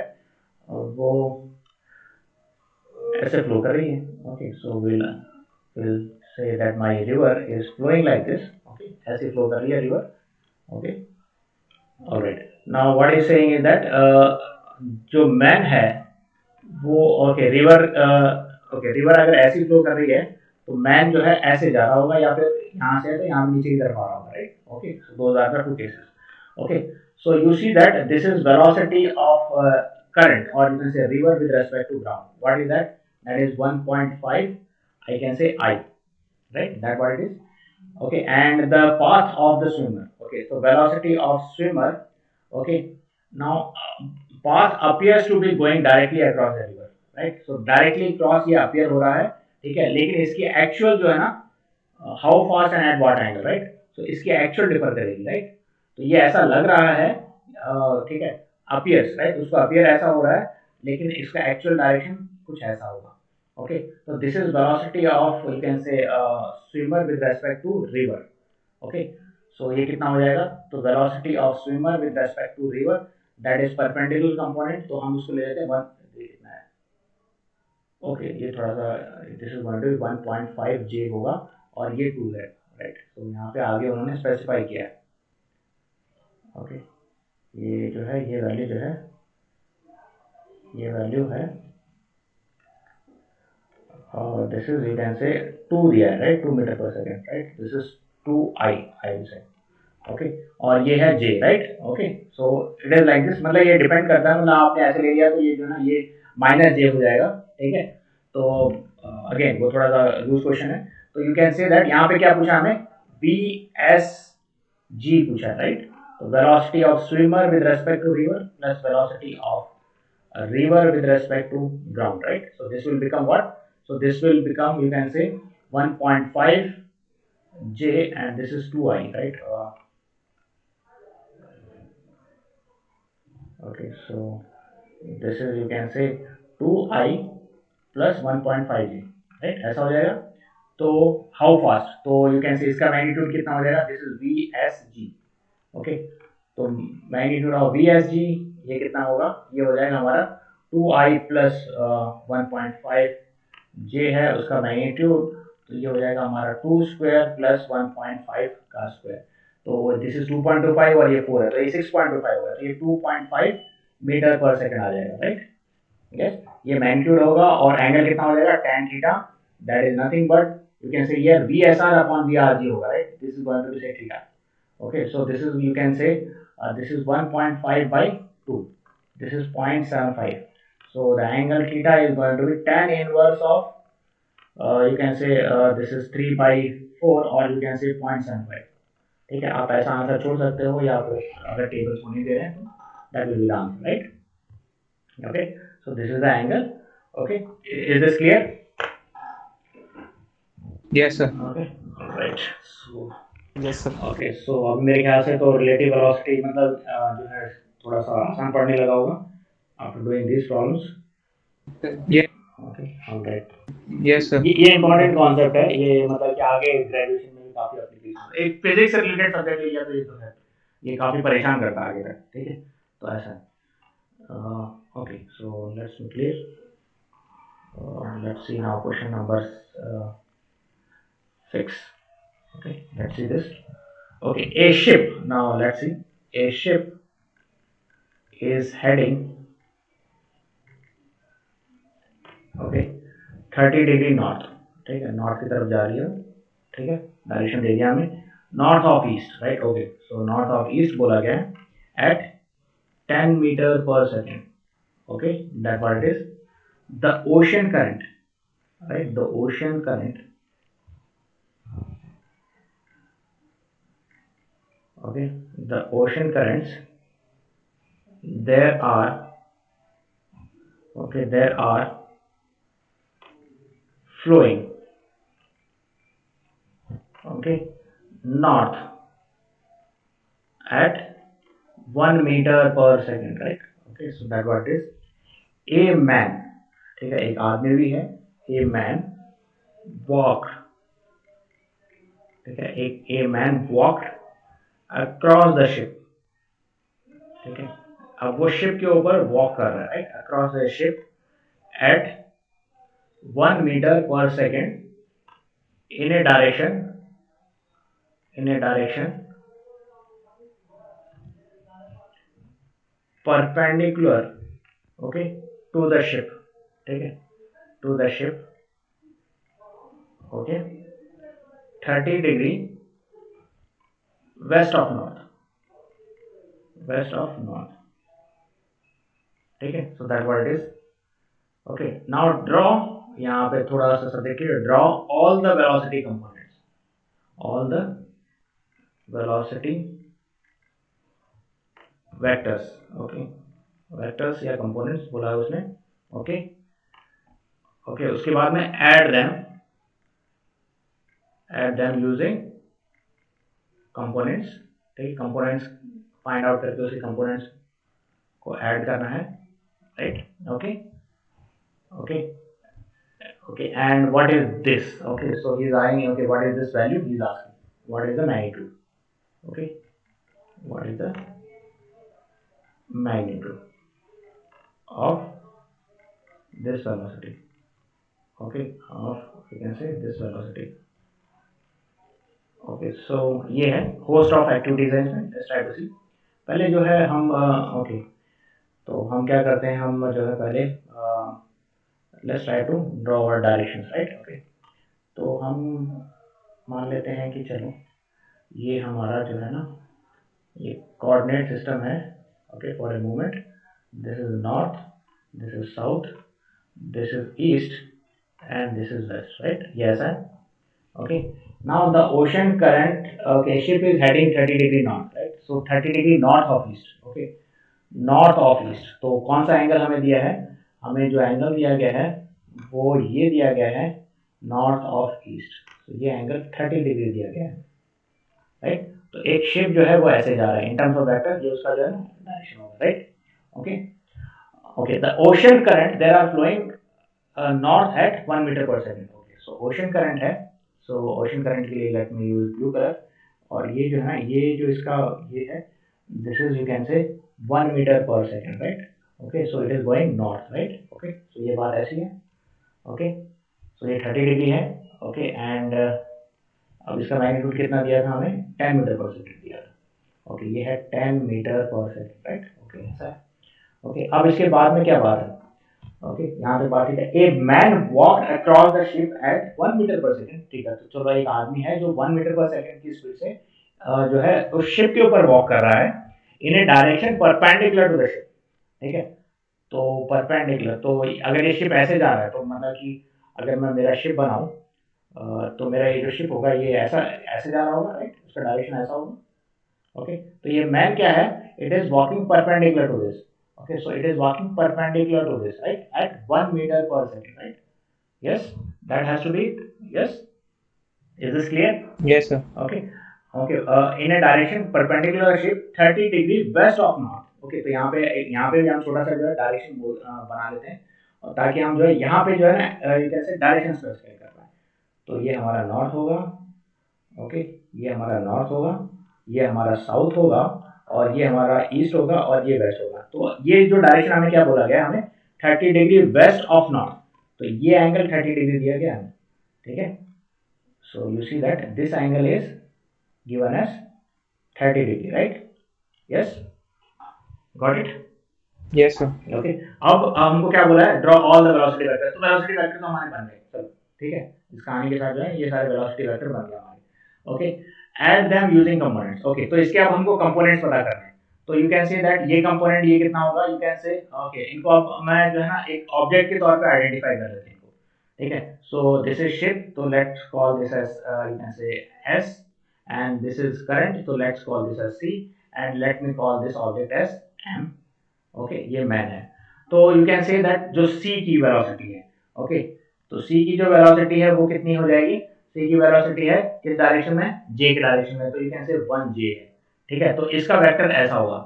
वो ऐसे फ्लो कर रही है. Okay, so will say that my river is flowing like this. Okay, ऐसे फ्लो कर रही है river. Okay, alright. Now what is saying is that जो मैन है वो, ओके, रिवर, ओके, रिवर अगर ऐसी फ्लो कर रही है तो मैन जो है ऐसे जा रहा होगा, या फिर यहाँ से है तो यहाँ नीचे की तरफ आ रहा होगा, right? Okay, so those are the two cases. Okay, so you see that this is velocity of current, or you can say river with respect to ground. What is that? That is 1.5, I can say I, right? That what it is. Okay, and the path of the swimmer. Okay, so velocity of swimmer. Okay, now path appears to be going directly across the river, right? So directly cross ये appear हो रहा है, ठीक है, लेकिन इसकी actual जो है ना, how fast and at what angle, right? तो इसकी एक्चुअल डिफर करेगी, राइट? तो ये ऐसा लग रहा है, ठीक है, अपियर्स, राइट, उसको अपियर ऐसा हो रहा है, लेकिन इसका एक्चुअल डायरेक्शन कुछ ऐसा होगा. ओके, तो this is velocity of, you can say, swimmer with respect to river. Okay, so ये कितना हो जाएगा? तो velocity of swimmer with respect to river, that is perpendicular component, तो हम उसको ले लेते हैं 1. कितना है? ओके, ये थोड़ा सा, this is going to be 1.5 J होगा, और ये 2 है, राइट? तो यहाँ पे आगे उन्होंने स्पेसिफाई किया है. ओके, ये जो है, ये वैल्यू जो है, ये वैल्यू है, और दिस इज, यू कैन से 2 दिया है, राइट? 2 मीटर पर second, right? This is 2i, I will say. Okay, और ये है j, right? Okay, so it is like this, मतलब ये डिपेंड करता है, मतलब आपने ऐसे ले लिया तो ये जो है ना, ये माइनस j हो जाएगा, ठीक है? तो अगेन वो थोड़ा सा लूज क्वेश्चन है, तो यू कैन से दैट, यहाँ पे क्या पूछा हमें? VSG पूछा, राइट? तो velocity of swimmer with respect to river plus velocity of river with respect to ground, right? So this will become what? So this will become, you can say, 1.5 j, and this is 2i, right? Okay, so this is, you can say, 2i plus 1.5 j, right? ऐसा हो जाएगा. तो how fast, तो you can से इसका magnitude कितना हो जाएगा? This is VSG. ओके, तो मैग्नीट्यूड ऑफ VSG ये कितना होगा? ये हो जाएगा हमारा 2i प्लस 1.5 j है उसका मैग्नीट्यूड, तो ये हो जाएगा हमारा 2 स्क्वायर प्लस 1.5 का स्क्वायर. तो दिस इज 2.25 और ये 4 है, तो ये 6.25 होगा, तो ये 2.5 मीटर पर सेकंड आ जाएगा, राइट? यस, ये मैग्नीट्यूड होगा, और एंगल कितना हो जाएगा? tan theta, that is nothing but, you can say here VSR अपॉन VRG होगा, right? This is going to be sec theta. Okay, so this is, you can say, this is 1.5 by 2. This is 0.75. So the angle theta is going to be tan inverse of, you can say, this is 3 by 4, or you can say 0.75. ठीक है, आप ऐसा answer छोड़ सकते हो, या फिर अगर टेबल्स को नहीं दे रहे हैं तो that will be the answer, right? Okay, so this is the angle. Okay, is this clear? Yes, sir. Okay, right. So Yes, sir. Okay, so अब मेरे ख्याल से तो रिलेटिव वेलोसिटी मतलब जो है थोड़ा सा आसान पढ़ने लगा होगा after doing this problems. Yeah. Okay, alright. Yes, sir. ये इंपॉर्टेंट कॉन्सेप्ट है, ये मतलब कि आगे ग्रेजुएशन में भी काफी एप्लीकेशन, एक फिजिक्स से रिलेटेड सब्जेक्ट लिया तो ये तो है, ये काफी परेशान करता है आगे तक, ठीक है? तो ऐसा है. Okay, so let's be clear. Let's see now question number 6. Okay, let's see this. Okay, a ship, now let's see, a ship is heading, okay, 30 degree north, ठीक है, नॉर्थ की तरफ जा रही है, ठीक है, डायरेक्शन दे दिया हमें, north of east, right? Okay, so north of east बोला गया है एट 10 मीटर पर second. Okay, that what it is. The ocean current, right, the ocean current, okay, the ocean currents, there are, okay, there are flowing, okay, north at 1 meter per second, right? Okay, so that what is. A man, ठीक है, एक आदमी भी है, a man walked, ठीक है, एक a man walked across the ship, ठीक है, अब वो शिप के ऊपर वॉक कर रहा है, right? Across the ship at 1 metre पर second in a direction, perpendicular, okay, to the ship, ठीक है, to the ship, okay, 30 degree west of north, ठीक है. So that what it is. Okay, now draw, यहाँ पे थोड़ा सा देखिए, draw all the velocity components, all the velocity vectors, okay, vectors या components बोला है उसने, okay, okay, उसके बाद में add them using components, ठीक है, components find out करके उसके components को add करना है, right, okay, okay, okay, and what is this, okay, so he's asking, okay, what is this value, he's asking what is the magnitude, okay, what is the magnitude of this velocity, okay, of, you can say, this velocity, okay. So ये है host of activities है इसमें, let's try to see. पहले जो है हम okay, तो हम क्या करते हैं, हम जो है पहले let's try to draw our directions, right, okay. तो हम मान लेते हैं कि चलो ये हमारा जो है ना, ये कोऑर्डिनेट सिस्टम है, okay, for a moment, this is north, this is south, this is east, and this is west, right, yes, okay. Now the ocean current, okay, ship is heading 30 degree north, right, so 30 degree north of east, okay, north of east. तो कौन सा angle हमें दिया है, हमें जो angle दिया गया है वो ये दिया गया है नॉर्थ ऑफ ईस्ट, तो ये एंगल 30 डिग्री दिया गया है, राइट. तो एक शिप जो है वो ऐसे जा रहा है इन टर्म्स ऑफ वेक्टर, जो उसका जो है डायरेक्शन होगा, right, okay, okay. The ocean current there are flowing north at 1 metre पर second, okay. So ocean current है, सो ओशन करंट के लिए let me use blue colour, और ये जो है ना, ये जो इसका ये है, दिस इज, यू कैन से 1 मीटर पर second, right, okay. So it is going north, right, okay. So ये बात ऐसी है, ओके. सो ये 30 डिग्री है, ओके. एंड अब इसका मैग्नीट्यूड कितना दिया था हमें, 10 मीटर पर सेकंड दिया था, ओके. ये है 10 मीटर पर सेकंड, राइट, ओके, ऐसा है, ओके. अब इसके बाद में क्या बात है, ओके, यहाँ पे बात है, a man walk across the ship at 1 metre पर सेकंड, ठीक है. तो चलो एक आदमी है जो 1 मीटर पर सेकंड की स्पीड से जो है उस शिप के ऊपर वॉक कर रहा है in a direction perpendicular to the ship, ठीक है. तो परपेंडिकुलर, तो अगर ये शिप ऐसे जा रहा है, तो मतलब कि अगर मैं मेरा शिप बनाऊं, तो मेरा ये जो शिप होगा ये ऐसा ऐसे जा रहा होगा, राइट, उसका डायरेक्शन ऐसा होगा, ओके. तो ये मैन क्या है, it is walking perpendicular to this, okay, so it is walking perpendicular to this, right, at 1 meter per second, right, yes, that has to be, yes, is this clear, Yes, sir. okay, okay. In a direction perpendicular ship 30 degree west of north, okay. तो यहाँ पे भी हम छोटा सा जो है direction बना लेते हैं, और ताकि हम जो है यहाँ पे जो है ना कैसे डायरेक्शन स्पेसिफाई कर पाए. तो ये हमारा नॉर्थ होगा, ओके, ये हमारा नॉर्थ होगा, ये हमारा साउथ होगा, और ये हमारा ईस्ट होगा, और ये वेस्ट होगा. तो ये जो डायरेक्शन हमें क्या बोला गया, हमें 30 डिग्री वेस्ट ऑफ नॉर्थ, तो ये एंगल 30 डिग्री दिया गया हमें, ठीक है. So you see that this angle is given as 30 degree, right, yes, got it, Yes, sir. Okay. अब हमको क्या बोला है, draw all the velocity vector. तो वेलोसिटी वेक्टर तो हमारे बन गए, चलो ठीक है, इस कहानी के साथ जो है ये सारे वेलोसिटी वेक्टर बन गए हमारे, okay. Add them using components, okay. तो इसके अब हमको कंपोनेंट्स पता करने हैं, तो यू कैन से दैट ये कंपोनेंट ये कितना होगा, यू कैन से, ओके, इनको अब मैं जो है ना एक ऑब्जेक्ट के तौर पे आइडेंटिफाई कर लेते हैं इनको, ठीक है. सो दिस इज शिप, तो let's call this as, you can say S, and this is current, तो let's call this as C, and let me call this object as M, okay. ये man है, तो you can say that जो सी की velocity है, okay, तो सी की जो वेलोसिटी है वो कितनी हो जाएगी, सी की वेलोसिटी है किस डायरेक्शन में, जे के डायरेक्शन में, तो यू कैन से 1j है, ठीक है. तो इसका वेक्टर ऐसा होगा,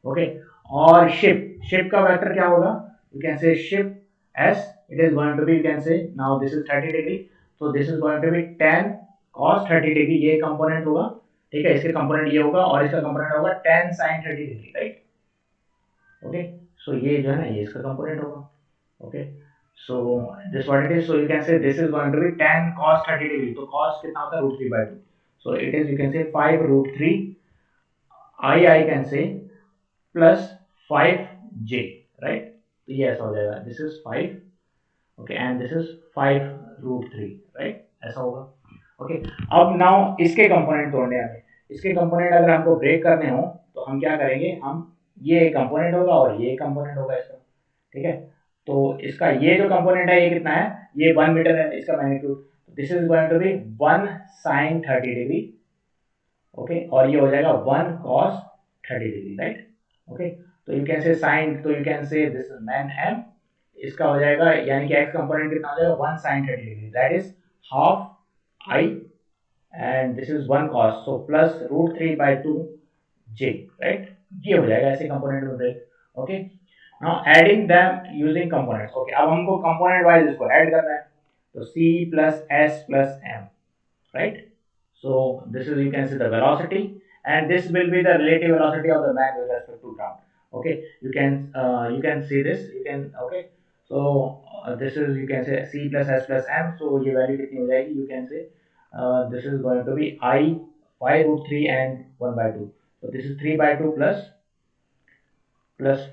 ओके. और शिप का वेक्टर क्या होगा, you can say ship S, it is going to be, you can say, now this is 30 degree, तो this is going to be 10 cos 30 degree, ये कंपोनेंट होगा, ठीक है. इसके कंपोनेंट ये होगा, और इसका कंपोनेंट होगा 10 sin 30 degree, right, okay. So ये जो है ना ये इसका कंपोनेंट होगा, okay. So this what it is, so you can say this is going to be 10 cos 30 degree, तो cos कितना होता है, √3/2, so it is, you can say 5√3 I can say plus 5j, right. तो ये ऐसा हो जाएगा, this is 5, okay, and this is 5√3, right, ऐसा होगा। ओके, अब नाउ इसके कंपोनेंट तोड़ने हैं हमें। इसके कंपोनेंट अगर हमको ब्रेक करने हो तो हम क्या करेंगे, हम ये कंपोनेंट होगा और ये कंपोनेंट होगा इसका, ठीक है। तो इसका ये जो कंपोनेंट है ये कितना है, ये 1 मीटर है इसका magnitude, this is going to be 1 sin 30 degree, okay, और ये हो जाएगा 1 cos 30 डिग्री, राइट। ओके, तो यू कैन से साइन, तो you can say this man m, इसका हो जाएगा यानी कि x कंपोनेंट कितना हो जाएगा 1 sin 30 degree, that is half I and this is 1 cos, so plus root 3 by 2 j, right, ये हो जाएगा ऐसे कंपोनेंट में break. Okay, now adding them using components. Okay, अब हमको कंपोनेंट वाइज इसको ऐड करना है, तो c plus s plus m, right, so this is, you can see the velocity and this will be the relative velocity of the man with respect to ground. Okay, you can see this, you can, okay, so this is, you can say c plus s plus m, so ये value कितनी हो जाएगी, you can say this is going to be I 5 root 3 and 1 by 2, so this is 3 by 2 plus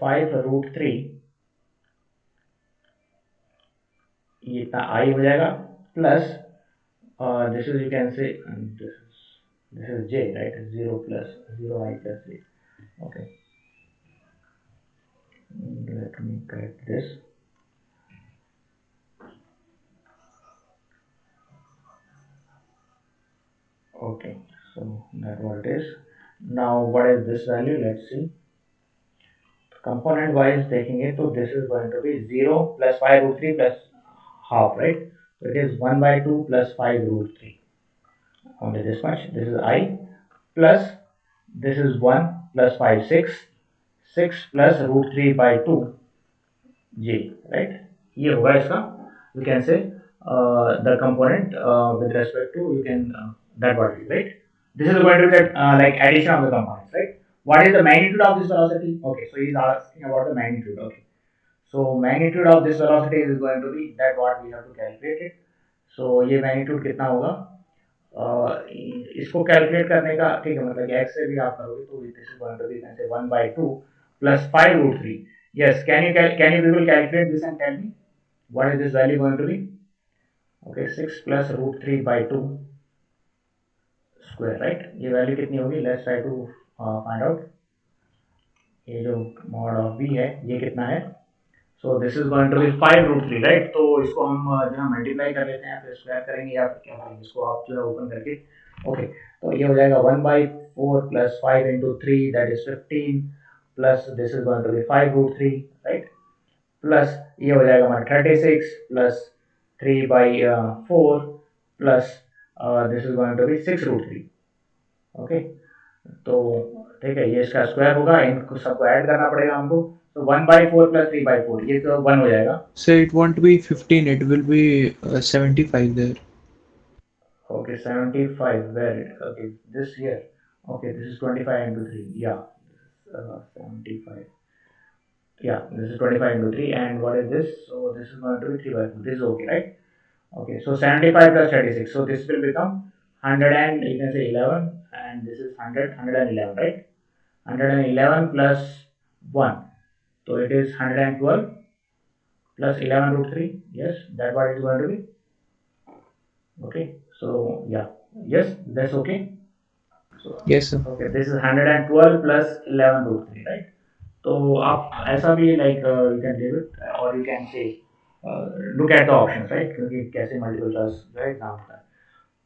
5 root 3, ये इतना I हो जाएगा, plus this is, you can say this is j, right, 0 plus 0 I plus j. Okay, let me correct this. Okay, so that what it is. Now what is this value, let's see. Component wise देखेंगे तो this is going to be 0 plus 5 root 3 plus half, right, so it is 1 by 2 plus 5 root 3, only this much, this is I, plus this is 1 plus 5 6 plus root 3 by 2 j, right, ये होगा इसका, you can say the component with respect to, you can that what it is, right, this is going to be that like addition of the components, right. What is the magnitude of this velocity? Okay, so he is asking about the magnitude. Okay, so magnitude of this velocity is going to be that what we have to calculate it. So ये magnitude कितना होगा, इसको calculate करने का, ठीक है, मतलब x से भी आप करोगे तो this is going to be, let's say 1 by 2 plus 5 root 3. Yes, can you people calculate this and tell me what is this value going to be? Okay, 6 plus root 3 by 2 square, right, ये value कितनी होगी, let's try to find out. ये जो mod of b है ये कितना है, so this is going to be 5 root 3, right, तो इसको हम जो है मल्टीप्लाई कर लेते हैं, फिर स्क्वायर करेंगे या फिर क्या करेंगे, इसको आप जो है ओपन करके, ओके, तो ये हो जाएगा 1 by 4 plus 5 into 3, that is 15, plus this is going to be 5 root 3, right, plus ये हो जाएगा हमारा 36 plus 3 by 4 plus this is going to be 6 root 3, okay, तो ठीक है, ये इसका स्क्वायर होगा, इनको सबको ऐड करना पड़ेगा हमको, तो 1 by 4 plus 3 by 4, ये तो 1 हो जाएगा। So it won't be 15, it will be 75 there. Okay, 75, where, okay, this here, okay, this is 25 into 3, yeah, 75, yeah, this is 25 into 3, and what is this, so this is going to be 3 by 4, this is okay, right, okay, so 75 plus 36, so this will become 100 and, you can say 11, and this is 111, right, 111 plus 1, so it is 112 plus 11 root 3, yes, that what it is going to be, okay, so yeah, yes, that's okay, so Yes, sir. okay, this is 112 plus 11 root 3, right, तो आप ऐसा भी like you can leave it or you can say look at the options, right, क्योंकि कैसे multiple choice जो है exam होता है,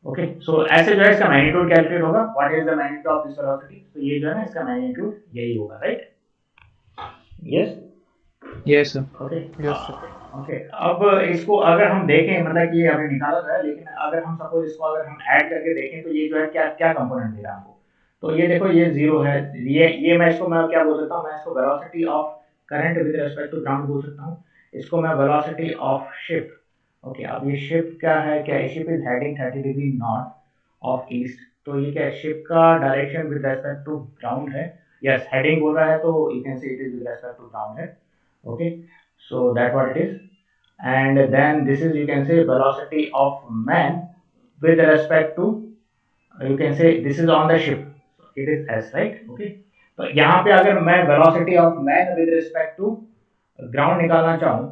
ओके, सो ऐसे जो है इसका मैग्नीट्यूड कैलकुलेट होगा, what is the magnitude of this velocity, तो ये जो है ना इसका मैग्नीट्यूड यही होगा, right, yes, Yes, sir. Okay, Yes, sir. Okay, अब इसको अगर हम देखें, मतलब कि ये हमने निकाला था, लेकिन अगर हम सपोज इसको अगर हम ऐड करके देखें तो ये जो है क्या क्या कंपोनेंट दे रहा है हमको, तो ये देखो ये जीरो है, ये मैं इसको मैं क्या बोल सकता हूँ, मैं इसको velocity of current with respect to ground बोल सकता हूँ, इसको मैं वेलोसिटी ऑफ शिप, ओके, अब ये शिप क्या है, क्या ship is heading 30 degree north of east, तो ये क्या शिप का direction with respect to ground है, यस, हेडिंग बोल रहा है तो you can say it is with respect to ground है, okay, so that what it is, and then this is, you can say, velocity of man with respect to, you can say this is on the ship, it is s, right, okay, तो यहाँ पे अगर मैं velocity of man with respect to ground निकालना चाहूँ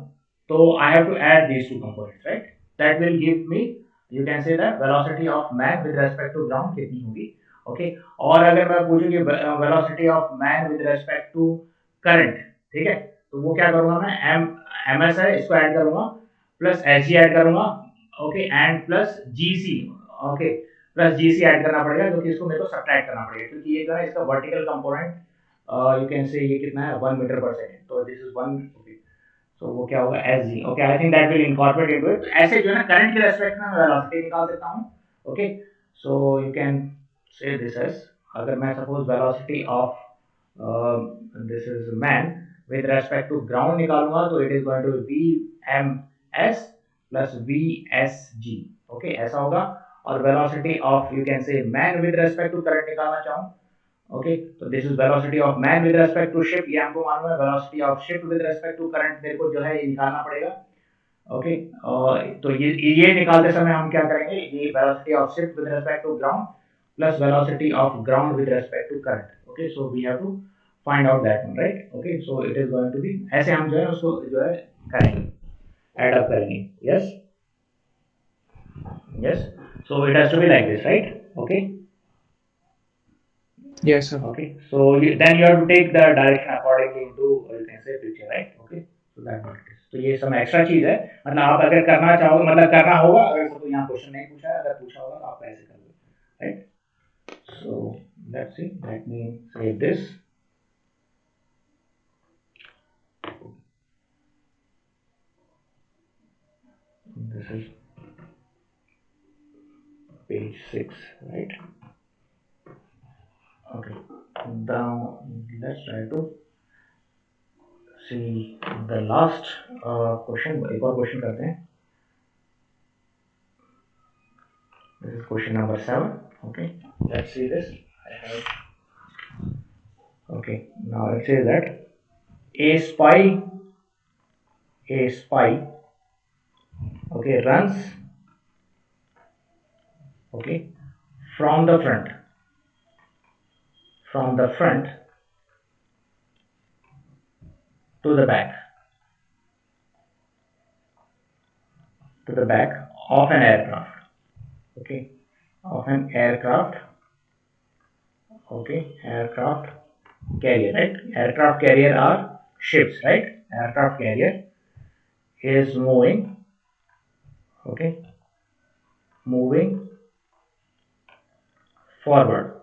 तो I have to add these two components, right, that will give me you can say that velocity of man with respect to ground कितनी होगी, ओके। और अगर मैं पूछूं कि velocity of man with respect to current, ठीक है, तो वो क्या करूंगा मैं, एम एस है इसको ऐड करूंगा, प्लस एच जी ऐड करूंगा, okay, and plus G C, okay, plus G C add करना पड़ेगा, क्योंकि इसको मेरे को सब्ट्रैक्ट करना पड़ेगा, क्योंकि ये जो है इसका वर्टिकल कंपोनेंट यू कैन से ये कितना है 1 मीटर पर सेकेंड, तो दिस इज 1, ओके। तो वो क्या होगा S G, okay, I think that will incorporate into it. ऐसे जो है ना करंट के रेस्पेक्ट में मैं वेलोसिटी निकाल सकता हूँ, okay. So you can say this as, अगर मैं suppose velocity of this is man with respect to ground निकालूंगा, तो it is going to V M S plus V S G, okay, ऐसा होगा। और velocity of you can say man with respect to current निकालना चाहूँ, okay, तो this is velocity of man with respect to ship, ये हमको मालूम है। Velocity of ship with respect to current मेरे को जो है ये निकालना पड़ेगा, ओके। तो ये निकालते समय हम क्या करेंगे, ये velocity of ship with respect to ground plus velocity of ground with respect to current, okay. So we have to find out that one, right, okay. So it is going to be, ऐसे हम जो है उसको जो है करेंगे, add up करेंगे, yes yes. So it has to be like this, right, okay. Yes, sir. Okay, so then you have to take the direction accordingly into you can say picture, right, okay. So that what it is, तो ये सब extra चीज है, मतलब आप अगर करना चाहोगे, मतलब करना होगा, अगर तो यहाँ क्वेश्चन नहीं पूछा है, अगर पूछा होगा तो आप ऐसे कर लो, right. So let's see, let me say this, this is page 6, right, okay. Now let's try to see the last question, एक और क्वेश्चन करते हैं। This is question number 7, okay. Let's see this. I have, okay, now it says that a spy, okay, runs, okay, from the front to the back of an aircraft, okay, of an aircraft, okay, aircraft carrier, right. Aircraft carrier are ships, right. Aircraft carrier is moving, okay, moving forward,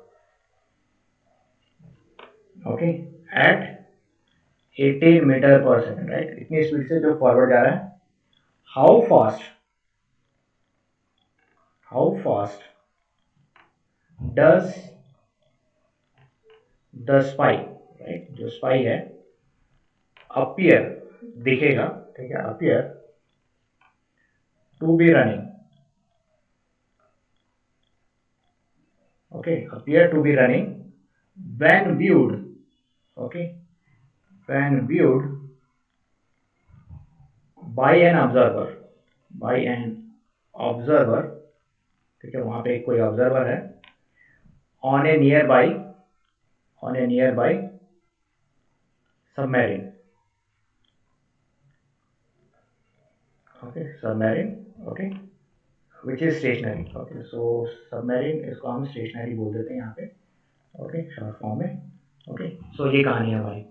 okay, at 18 metre पर second, right, इतनी speed से जो forward जा रहा है। How fast does the spy, right, जो spy है, appear, दिखेगा, ठीक है, appear to be running, okay, appear to be running when viewed, okay, when viewed by an observer, ठीक है, वहां पे कोई ऑब्जर्वर है, on a nearby submarine, okay, submarine, okay, which is stationary, okay. So submarine इसको हम stationary बोल देते हैं यहाँ पे, ओके, शॉर्ट फॉर्म में, ओके। सो ये कहानी है हमारी,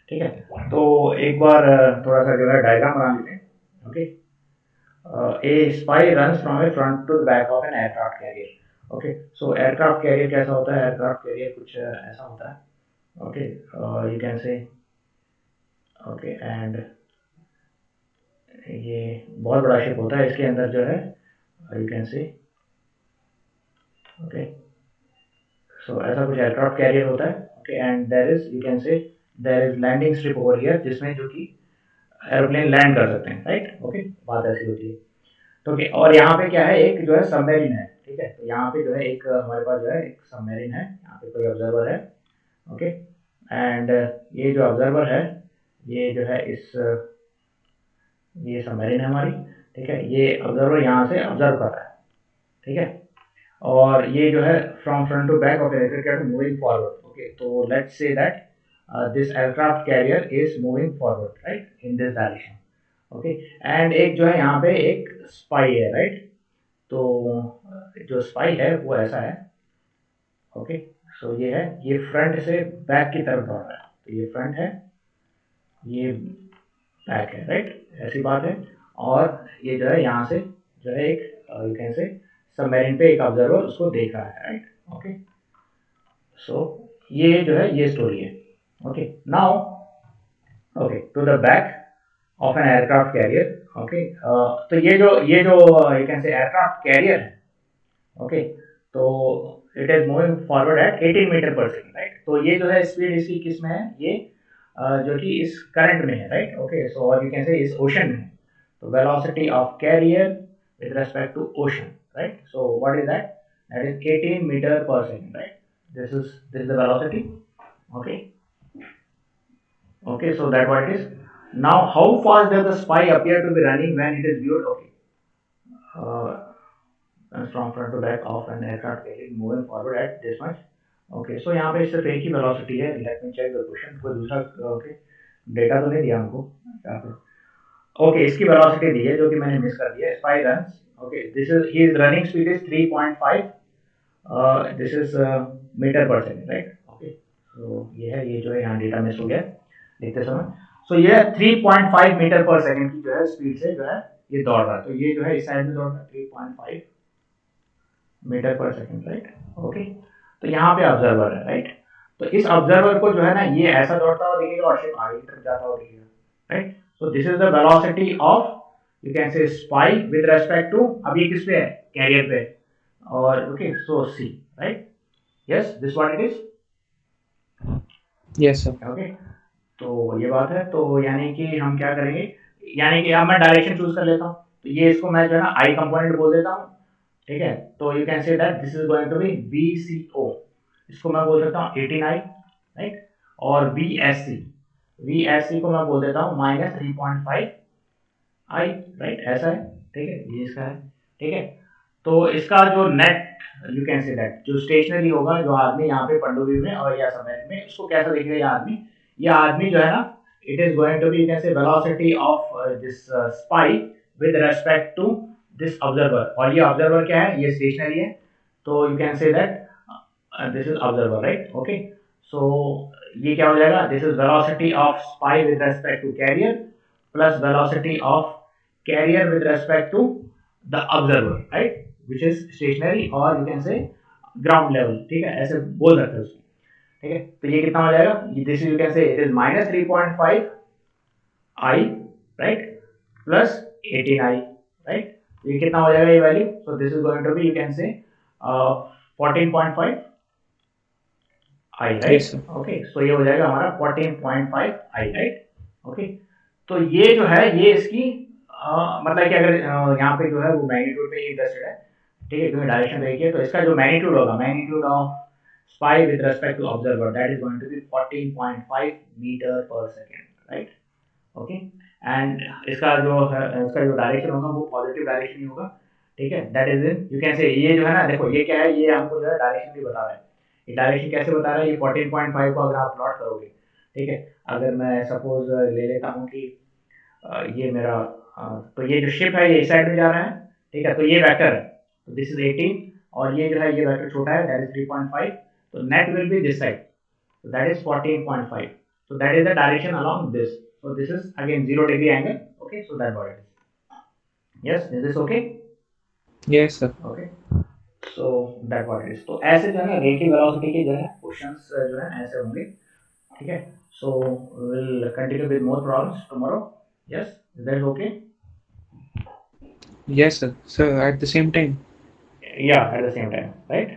ठीक है। तो एक बार थोड़ा सा जो है डायग्राम बना लेते हैं, okay. A spy runs from a front to the back of an aircraft carrier, okay. So aircraft carrier कैसा होता है, एयरक्राफ्ट कैरियर कुछ ऐसा होता है, okay, you can say, okay, and ये बहुत बड़ा शिप होता है, इसके अंदर जो है you can say, okay, so ऐसा कुछ एयरक्राफ्ट कैरियर होता है, okay, and there is you can say there is landing strip over here, जिसमें जो कि एरोप्लेन लैंड कर सकते हैं, राइट, ओके, बात ऐसी होती है। तो okay, और यहाँ पे क्या है, एक जो है सबमरीन है, ठीक है, तो यहाँ पे जो है एक हमारे पास जो है एक सबमरीन है, यहाँ पे कोई ऑब्जर्वर है, ओके, एंड ये जो ऑब्जर्वर है, ये जो है इस ये सबमरीन है हमारी, ठीक है, ये ऑब्जर्वर यहाँ से ऑब्जर्व कर रहा है, ठीक है, और ये जो है from front to back of aircraft moving forward, okay. तो let's say that this aircraft carrier is moving forward, right, in this direction, okay, and एक जो है यहाँ पे एक स्पाई है, राइट। तो जो स्पाई है वो ऐसा है, ओके। सो ये है, ये फ्रंट से बैक की तरफ दौड़ रहा है, तो ये फ्रंट है, ये बैक है, राइट, ऐसी बात है। और ये जो है यहाँ से जो है एक यू कैन से सबमरीन पे एक ऑब्जर्वर उसको देख रहा है, राइट, ओके। सो ये जो है ये स्टोरी है, okay. Now okay, to the back of an aircraft carrier, okay. तो ये जो you can say aircraft carrier है, ओके। तो it is moving forward at 18 metre पर सेकेंड, राइट। तो ये जो है स्पीड इसकी किस में है, ये जो कि इस करंट में है, राइट, ओके। सो और यू कैन से इस ओशन में है। तो velocity of carrier with respect to ocean, right. So what is that, that is 18 metre पर second, right. This is the velocity, okay. Okay, so that what it is. Now how fast does the spy appear to be running when it is viewed, okay. From front to back of an aircraft carrier moving forward at this much, okay. So यहाँ पे सिर्फ एक ही velocity है, let me check the question, कोई दूसरा okay data तो नहीं दिया हमको यहाँ पे, ओके। इसकी वेलोसिटी दी है जो कि मैंने मिस कर दिया, spy runs, okay. This is he is running speed is 3.5, this is metre पर सेकेंड, राइट, ओके। तो ये है, ये जो है यहाँ डेटा मिस हो गया लिखते समय। सो ये 3.5 मीटर पर सेकेंड की जो है स्पीड से जो है ये दौड़ रहा है। तो ये जो है इस साइड में दौड़ रहा है 3.5 मीटर पर सेकेंड, राइट, ओके। तो यहाँ पे ऑब्जर्वर है, राइट। तो इस ऑब्जर्वर को जो है ना ये ऐसा दौड़ता हुआ दिखेगा और शिप आगे की तरफ जाता हुआ दिखेगा, right. So this is the velocity of you can say spy with respect to, अब ये किस पे है, कैरियर पे, और okay. So see, right, yes, this what it is, Yes, sir. Okay. तो ये बात है। तो यानी कि हम क्या करेंगे, यानी कि अब मैं डायरेक्शन चूज कर लेता हूँ, तो ये इसको मैं जो है ना आई कंपोनेंट बोल देता हूँ, ठीक है। तो you can say that this is going to be BCO, इसको मैं बोल सकता हूँ 18I, राइट। और VSC को मैं बोल देता हूँ -3.5I, राइट, ऐसा है, ठीक है, ये इसका है, ठीक है। तो इसका जो net you can say that जो स्टेशनरी होगा, जो आदमी यहाँ पे पनडुब्बी में और या सबमरीन में, उसको कैसा दिखेगा ये आदमी जो है ना, it is going to be you can say velocity of this spy with respect to this observer, और ये ऑब्जर्वर क्या है, ये स्टेशनरी है। तो you can say that this is observer, right, okay. So ये क्या हो जाएगा, this is velocity of spy with respect to carrier plus velocity of carrier with respect to the observer, right, which is stationary और you can say ground level, ठीक है, ऐसे बोल सकते हैं उसको, ठीक है। तो ये कितना हो जाएगा, this you can say it is -3.5I, right, plus 18I, right। ये कितना हो जाएगा ये value, so this is going to be you can say 14.5I, right, Yes, sir. okay। so ये हो जाएगा हमारा 14.5I, right, okay। तो ये जो है ये इसकी मतलब कि अगर यहाँ पे जो है वो मैग्नीट्यूड पे इंटरेस्टेड है, ठीक है, क्योंकि डायरेक्शन देखिए। तो इसका जो मैग्नीट्यूड होगा, magnitude of spy with respect to observer, that is going to be 14.5 metre पर सेकेंड, राइट, ओके। एंड इसका जो डायरेक्शन होगा वो पॉजिटिव डायरेक्शन ही होगा, ठीक है। That is in you can से, ये जो है ना, देखो ये क्या है, ये हमको जो है डायरेक्शन भी बता रहा है। ये डायरेक्शन कैसे बता रहा है, ये 14.5 को अगर आप प्लॉट करोगे, ठीक है, अगर मैं सपोज ले लेता हूँ कि ये मेरा तो ये जो शिप है ये इस साइड में जा रहा है, ठीक है। तो ये वेक्टर है, तो दिस इज 18, और ये जो है ये वेक्टर छोटा है, दैट इज 3.5। तो net will be this side, so that is 14.5, so that is the direction along this, so this is again 0 degree angle, okay, so that what it is, yes, is this okay, Yes, sir. okay, so that what it is। तो ऐसे जो है ना रे की velocity के जो है क्वेश्चंस जो है ऐसे होंगे, ठीक है। so we will continue with more problems tomorrow, yes, is that okay, Yes, sir. So at the same time. yeah, at the same time, right,